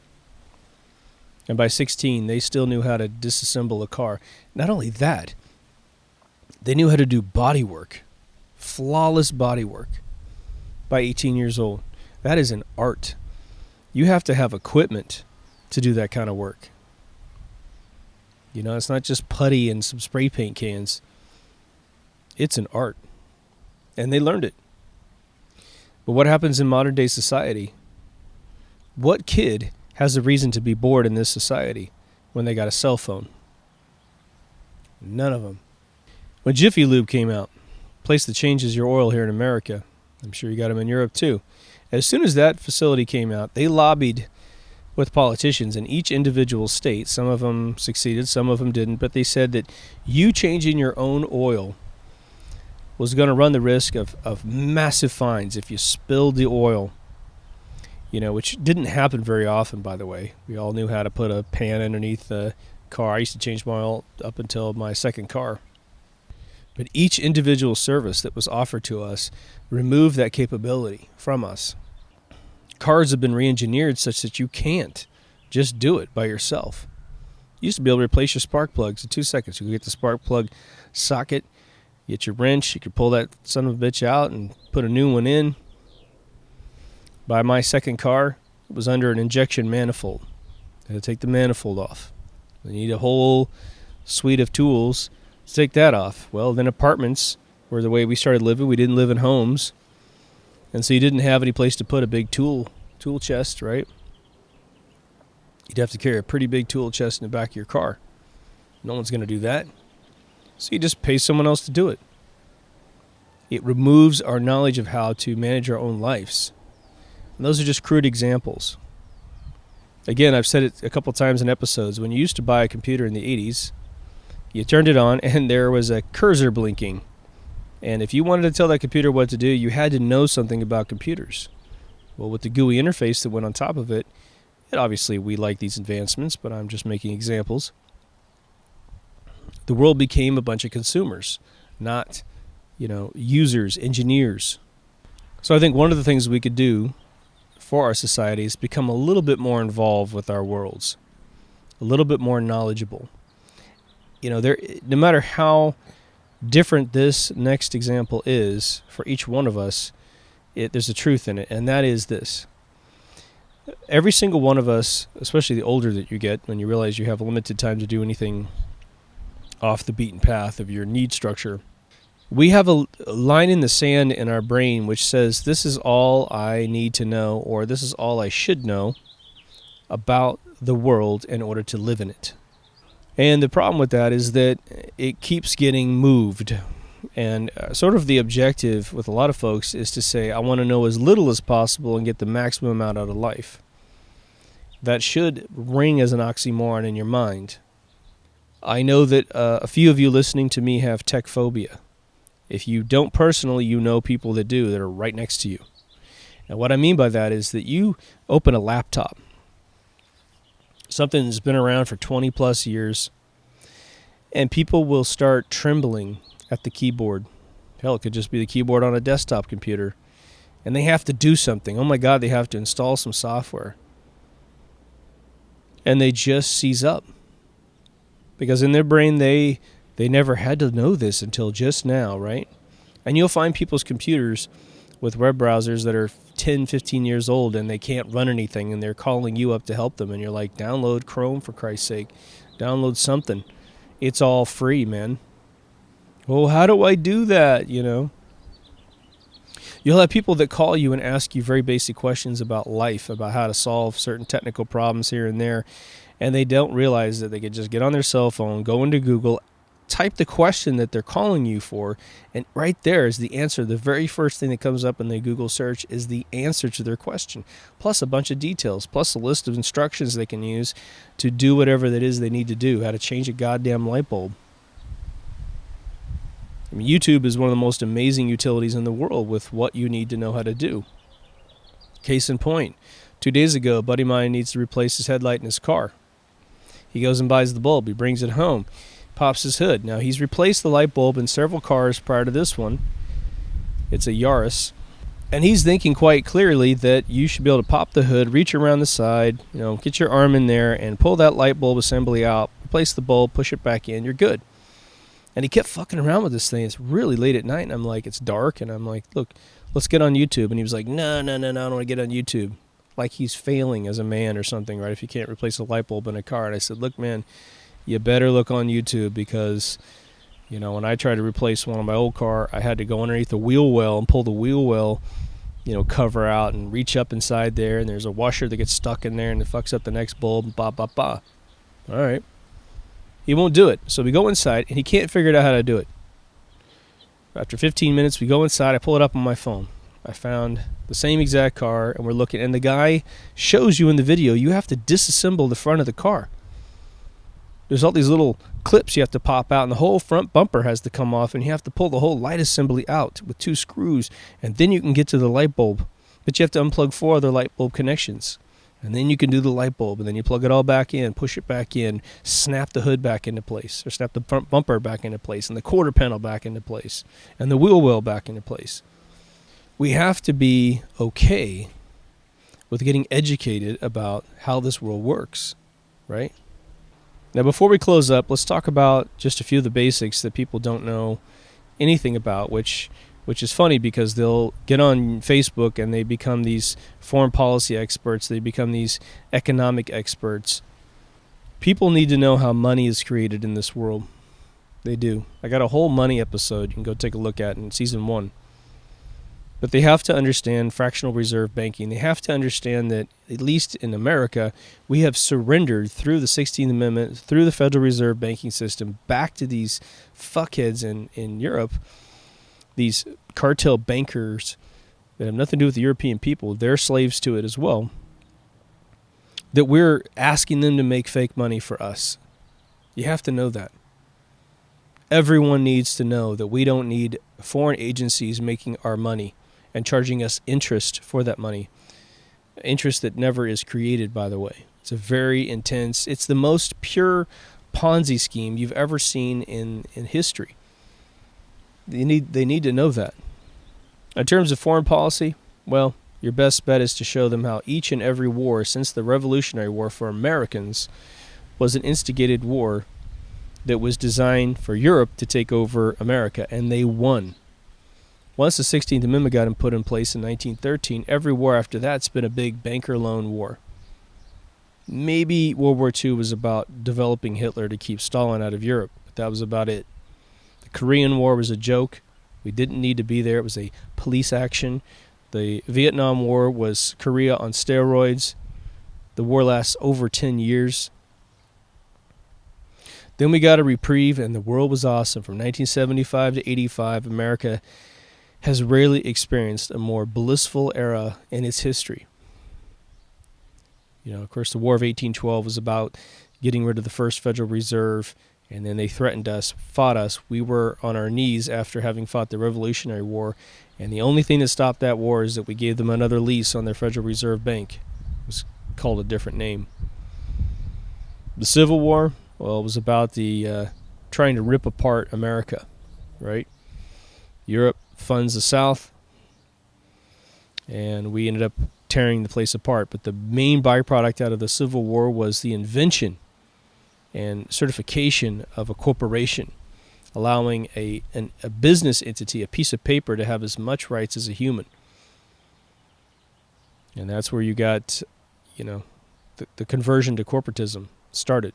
And by 16, they still knew how to disassemble a car. Not only that, they knew how to do body work, flawless body work, by 18 years old. That is an art. You have to have equipment to do that kind of work. It's not just putty and some spray paint cans. It's an art. And they learned it. But what happens in modern day society? What kid has a reason to be bored in this society when they got a cell phone? None of them. When Jiffy Lube came out, place that changes your oil here in America, I'm sure you got them in Europe too. As soon as that facility came out, they lobbied with politicians in each individual state. Some of them succeeded, some of them didn't, but they said that you changing your own oil was going to run the risk of massive fines if you spilled the oil, which didn't happen very often, by the way. We all knew how to put a pan underneath the car. I used to change my oil up until my second car. But each individual service that was offered to us removed that capability from us. Cars have been re-engineered such that you can't just do it by yourself. You used to be able to replace your spark plugs in 2 seconds. You could get the spark plug socket, get your wrench, you could pull that son of a bitch out and put a new one in. By my second car, it was under an injection manifold. I had to take the manifold off. You need a whole suite of tools to take that off. Well, then apartments were the way we started living. We didn't live in homes. And so you didn't have any place to put a big tool chest, right? You'd have to carry a pretty big tool chest in the back of your car. No one's going to do that. So you just pay someone else to do it. It removes our knowledge of how to manage our own lives. And those are just crude examples. Again, I've said it a couple times in episodes. When you used to buy a computer in the 80s, you turned it on and there was a cursor blinking. And if you wanted to tell that computer what to do, you had to know something about computers. Well, with the GUI interface that went on top of it, obviously we like these advancements, but I'm just making examples. The world became a bunch of consumers, not, users, engineers. So I think one of the things we could do for our society is become a little bit more involved with our worlds, a little bit more knowledgeable. No matter how different this next example is for each one of us, there's a truth in it, and that is this. Every single one of us, especially the older that you get, when you realize you have limited time to do anything off the beaten path of your need structure, we have a line in the sand in our brain which says, this is all I need to know, or this is all I should know about the world in order to live in it. And the problem with that is that it keeps getting moved. And sort of the objective with a lot of folks is to say, I want to know as little as possible and get the maximum amount out of life. That should ring as an oxymoron in your mind. I know that a few of you listening to me have tech phobia. If you don't personally, you know people that do, that are right next to you. And what I mean by that is that you open a laptop, something that's been around for 20 plus years, and people will start trembling at the keyboard. Hell, it could just be the keyboard on a desktop computer. And they have to do something. Oh my God, they have to install some software. And they just seize up. Because in their brain, they never had to know this until just now, right? And you'll find people's computers with web browsers that are 10, 15 years old and they can't run anything and they're calling you up to help them. And you're like, download Chrome for Christ's sake. Download something. It's all free, man. Well, how do I do that, you know? You'll have people that call you and ask you very basic questions about life, about how to solve certain technical problems here and there. And they don't realize that they could just get on their cell phone, go into Google, type the question that they're calling you for, and right there is the answer. The very first thing that comes up in the Google search is the answer to their question, plus a bunch of details, plus a list of instructions they can use to do whatever that is they need to do, how to change a goddamn light bulb. I mean, YouTube is one of the most amazing utilities in the world with what you need to know how to do. Case in point, 2 days ago, a buddy of mine needs to replace his headlight in his car. He goes and buys the bulb. He brings it home, pops his hood. Now, he's replaced the light bulb in several cars prior to this one. It's a Yaris. And he's thinking quite clearly that you should be able to pop the hood, reach around the side, get your arm in there and pull that light bulb assembly out, replace the bulb, push it back in, you're good. And he kept fucking around with this thing. It's really late at night, and I'm like, it's dark, and I'm like, look, let's get on YouTube. And he was like, no, I don't want to get on YouTube. Like he's failing as a man or something, right, if you can't replace a light bulb in a car. And I said, look, man, you better look on YouTube because, when I tried to replace one on my old car, I had to go underneath the wheel well and pull the wheel well, cover out and reach up inside there, and there's a washer that gets stuck in there and it fucks up the next bulb, and All right. He won't do it. So we go inside, and he can't figure out how to do it. After 15 minutes, we go inside. I pull it up on my phone. I found the same exact car, and we're looking. And the guy shows you in the video, you have to disassemble the front of the car. There's all these little clips you have to pop out, and the whole front bumper has to come off, and you have to pull the whole light assembly out with 2 screws, and then you can get to the light bulb. But you have to unplug 4 other light bulb connections. And then you can do the light bulb, and then you plug it all back in, push it back in, snap the hood back into place, or snap the front bumper back into place, and the quarter panel back into place, and the wheel well back into place. We have to be okay with getting educated about how this world works, right? Now, before we close up, let's talk about just a few of the basics that people don't know anything about, which is funny because they'll get on Facebook and they become these foreign policy experts. They become these economic experts. People need to know how money is created in this world. They do. I got a whole money episode you can go take a look at in season 1. But they have to understand fractional reserve banking. They have to understand that, at least in America, we have surrendered through the 16th Amendment, through the Federal Reserve banking system, back to these fuckheads in Europe. These cartel bankers that have nothing to do with the European people, they're slaves to it as well, that we're asking them to make fake money for us. You have to know that. Everyone needs to know that we don't need foreign agencies making our money and charging us interest for that money. Interest that never is created, by the way. It's a very intense, it's the most pure Ponzi scheme you've ever seen in history. They need to know that. In terms of foreign policy, well, your best bet is to show them how each and every war since the Revolutionary War for Americans was an instigated war that was designed for Europe to take over America, and they won. Once the 16th Amendment got put in place in 1913, every war after that's been a big banker loan war. Maybe World War II was about developing Hitler to keep Stalin out of Europe, but that was about it. The Korean War was a joke. We didn't need to be there. It was a police action. The Vietnam War was Korea on steroids. The war lasts over 10 years. Then we got a reprieve, and the world was awesome. From 1975 to 85, America has rarely experienced a more blissful era in its history. Of course, the War of 1812 was about getting rid of the First Federal Reserve, and then they threatened us, fought us. We were on our knees after having fought the Revolutionary War, and the only thing that stopped that war is that we gave them another lease on their Federal Reserve Bank. It was called a different name. The Civil War, well, it was about the trying to rip apart America, right? Europe funds the South, and we ended up tearing the place apart. But the main byproduct out of the Civil War was the invention and certification of a corporation, allowing a business entity, a piece of paper, to have as much rights as a human. And that's where you got, the conversion to corporatism started.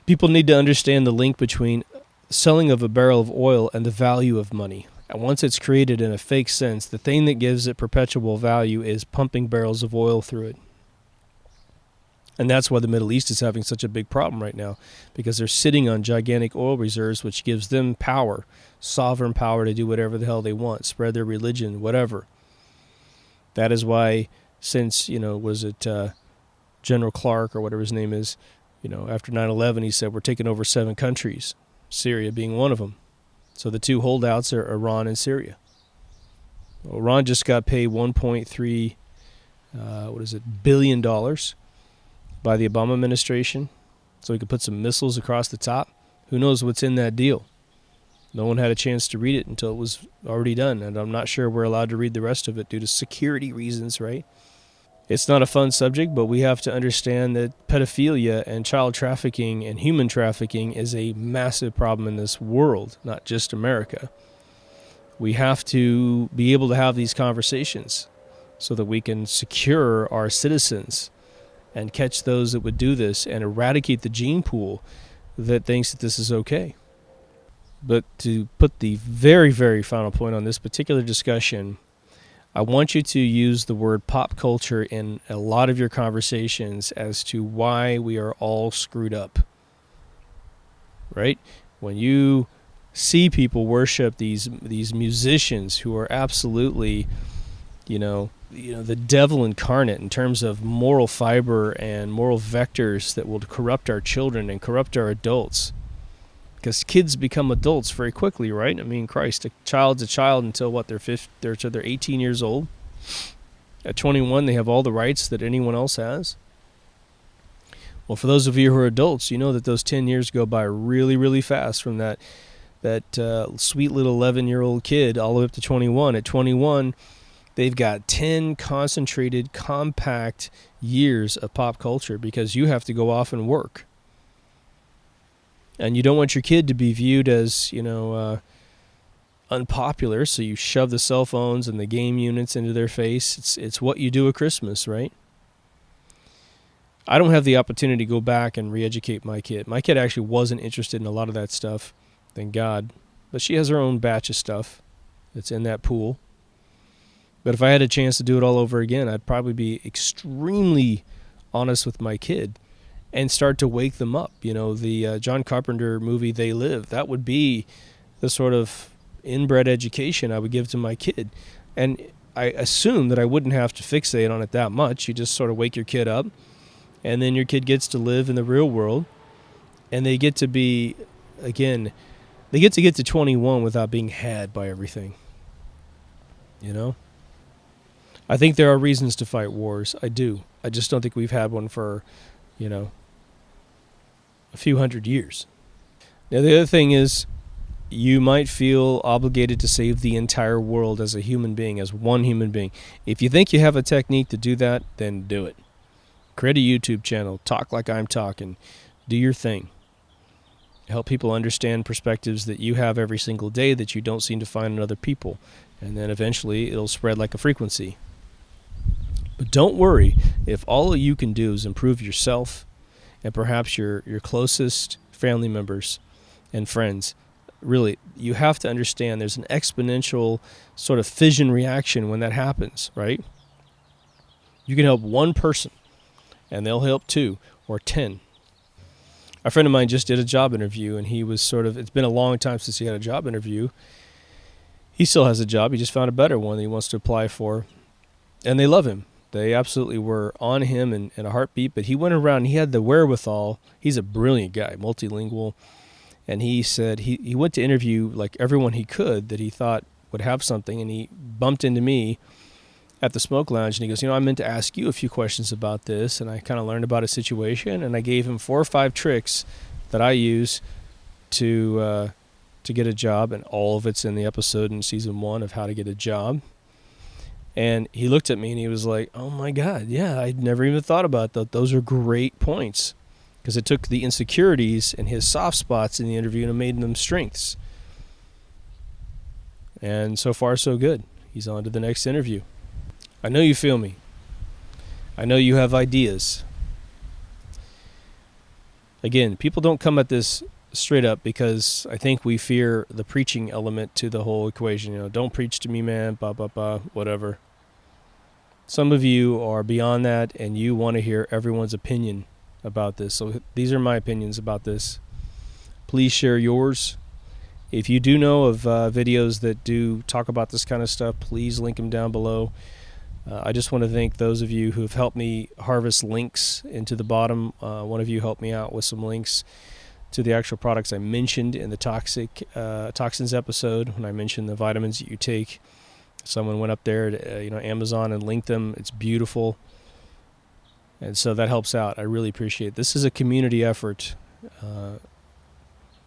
People need to understand the link between selling of a barrel of oil and the value of money. And once it's created in a fake sense, the thing that gives it perpetual value is pumping barrels of oil through it. And that's why the Middle East is having such a big problem right now, because they're sitting on gigantic oil reserves, which gives them power, sovereign power to do whatever the hell they want, spread their religion, whatever. That is why, since, was it General Clark or whatever his name is, after 9/11, he said, we're taking over 7 countries, Syria being one of them. So the 2 holdouts are Iran and Syria. Well, Iran just got paid $1.3 billion by the Obama administration, so he could put some missiles across the top. Who knows what's in that deal? No one had a chance to read it until it was already done, and I'm not sure we're allowed to read the rest of it due to security reasons, right? It's not a fun subject, but we have to understand that pedophilia and child trafficking and human trafficking is a massive problem in this world, not just America. We have to be able to have these conversations so that we can secure our citizens and catch those that would do this and eradicate the gene pool that thinks that this is okay. But to put the very, very final point on this particular discussion, I want you to use the word pop culture in a lot of your conversations as to why we are all screwed up. Right? When you see people worship these musicians who are absolutely, the devil incarnate in terms of moral fiber and moral vectors that will corrupt our children and corrupt our adults. Because kids become adults very quickly, right? I mean, Christ, a child's a child until they're 18 years old. At 21, they have all the rights that anyone else has. Well, for those of you who are adults, you know that those 10 years go by really, really fast from that sweet little 11-year-old kid all the way up to 21. At 21, they've got 10 concentrated, compact years of pop culture because you have to go off and work. And you don't want your kid to be viewed as, unpopular, so you shove the cell phones and the game units into their face. It's what you do at Christmas, right? I don't have the opportunity to go back and re-educate my kid. My kid actually wasn't interested in a lot of that stuff, thank God. But she has her own batch of stuff that's in that pool. But if I had a chance to do it all over again, I'd probably be extremely honest with my kid and start to wake them up. The John Carpenter movie, They Live, that would be the sort of inbred education I would give to my kid. And I assume that I wouldn't have to fixate on it that much. You just sort of wake your kid up, and then your kid gets to live in the real world, and they get to be, again, they get to 21 without being had by everything. I think there are reasons to fight wars. I do. I just don't think we've had one for, a few hundred years. Now, the other thing is, you might feel obligated to save the entire world as a human being, as one human being. If you think you have a technique to do that, then do it. Create a YouTube channel. Talk like I'm talking. Do your thing. Help people understand perspectives that you have every single day that you don't seem to find in other people. And then eventually it'll spread like a frequency. But don't worry if all you can do is improve yourself and perhaps your closest family members and friends. Really, you have to understand there's an exponential sort of fission reaction when that happens, right? You can help one person, and they'll help 2 or 10. A friend of mine just did a job interview, and he was it's been a long time since he had a job interview. He still has a job. He just found a better one that he wants to apply for. And they love him. They absolutely were on him in a heartbeat. But he went around and he had the wherewithal. He's a brilliant guy, multilingual. And he said he went to interview like everyone he could that he thought would have something. And he bumped into me at the smoke lounge. And he goes, I meant to ask you a few questions about this. And I kind of learned about a situation. And I gave him 4 or 5 tricks that I use to get a job, and all of it's in the episode in season 1 of How to Get a Job. And he looked at me and he was like, oh my God, yeah, I'd never even thought about that. Those are great points, because it took the insecurities and his soft spots in the interview and made them strengths. And so far, so good. He's on to the next interview. I know you feel me. I know you have ideas. Again, people don't come at this straight up because I think we fear the preaching element to the whole equation. Don't preach to me, man, blah, blah, blah, whatever. Some of you are beyond that and you want to hear everyone's opinion about this. So these are my opinions about this. Please share yours. If you do know of videos that do talk about this kind of stuff, please link them down below. I just want to thank those of you who have helped me harvest links into the bottom. One of you helped me out with some links to the actual products I mentioned in the toxins episode when I mentioned the vitamins that you take. Someone went up there to Amazon and linked them. It's beautiful, and so that helps out. I really appreciate it. This is a community effort,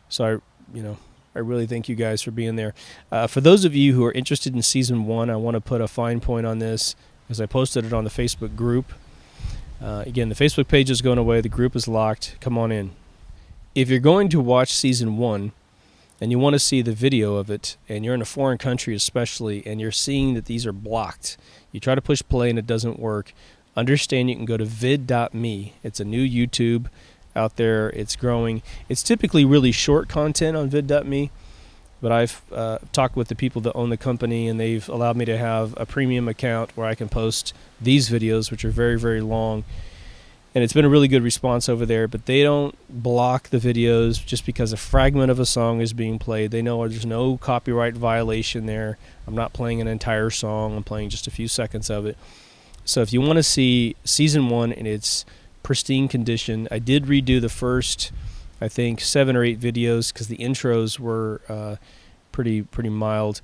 so I really thank you guys for being there. For those of you who are interested in season 1, I want to put a fine point on this because I posted it on the Facebook group. Again, the Facebook page is going away. The group is locked. Come on in. If you're going to watch season 1 and you want to see the video of it, and you're in a foreign country especially, and you're seeing that these are blocked, you try to push play and it doesn't work, understand you can go to vid.me. It's a new YouTube out there. It's growing. It's typically really short content on vid.me, but I've talked with the people that own the company, and they've allowed me to have a premium account where I can post these videos, which are very, very long. And it's been a really good response over there, but they don't block the videos just because a fragment of a song is being played. They know there's no copyright violation there. I'm not playing an entire song. I'm playing just a few seconds of it. So if you want to see season 1 in its pristine condition, I did redo the first, I think, 7 or 8 videos because the intros were pretty mild,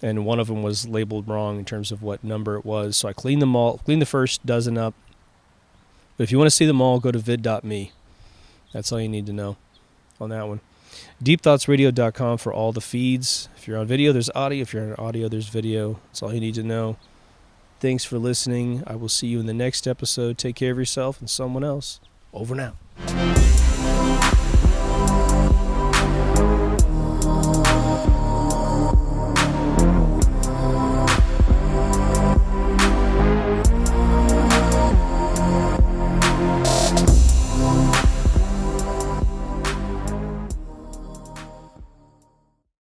and one of them was labeled wrong in terms of what number it was. So I cleaned them all, cleaned the first dozen up. But if you want to see them all, go to vid.me. That's all you need to know on that one. deepthoughtsradio.com for all the feeds. If you're on video, there's audio. If you're on audio, there's video. That's all you need to know. Thanks for listening. I will see you in the next episode. Take care of yourself and someone else. Over now.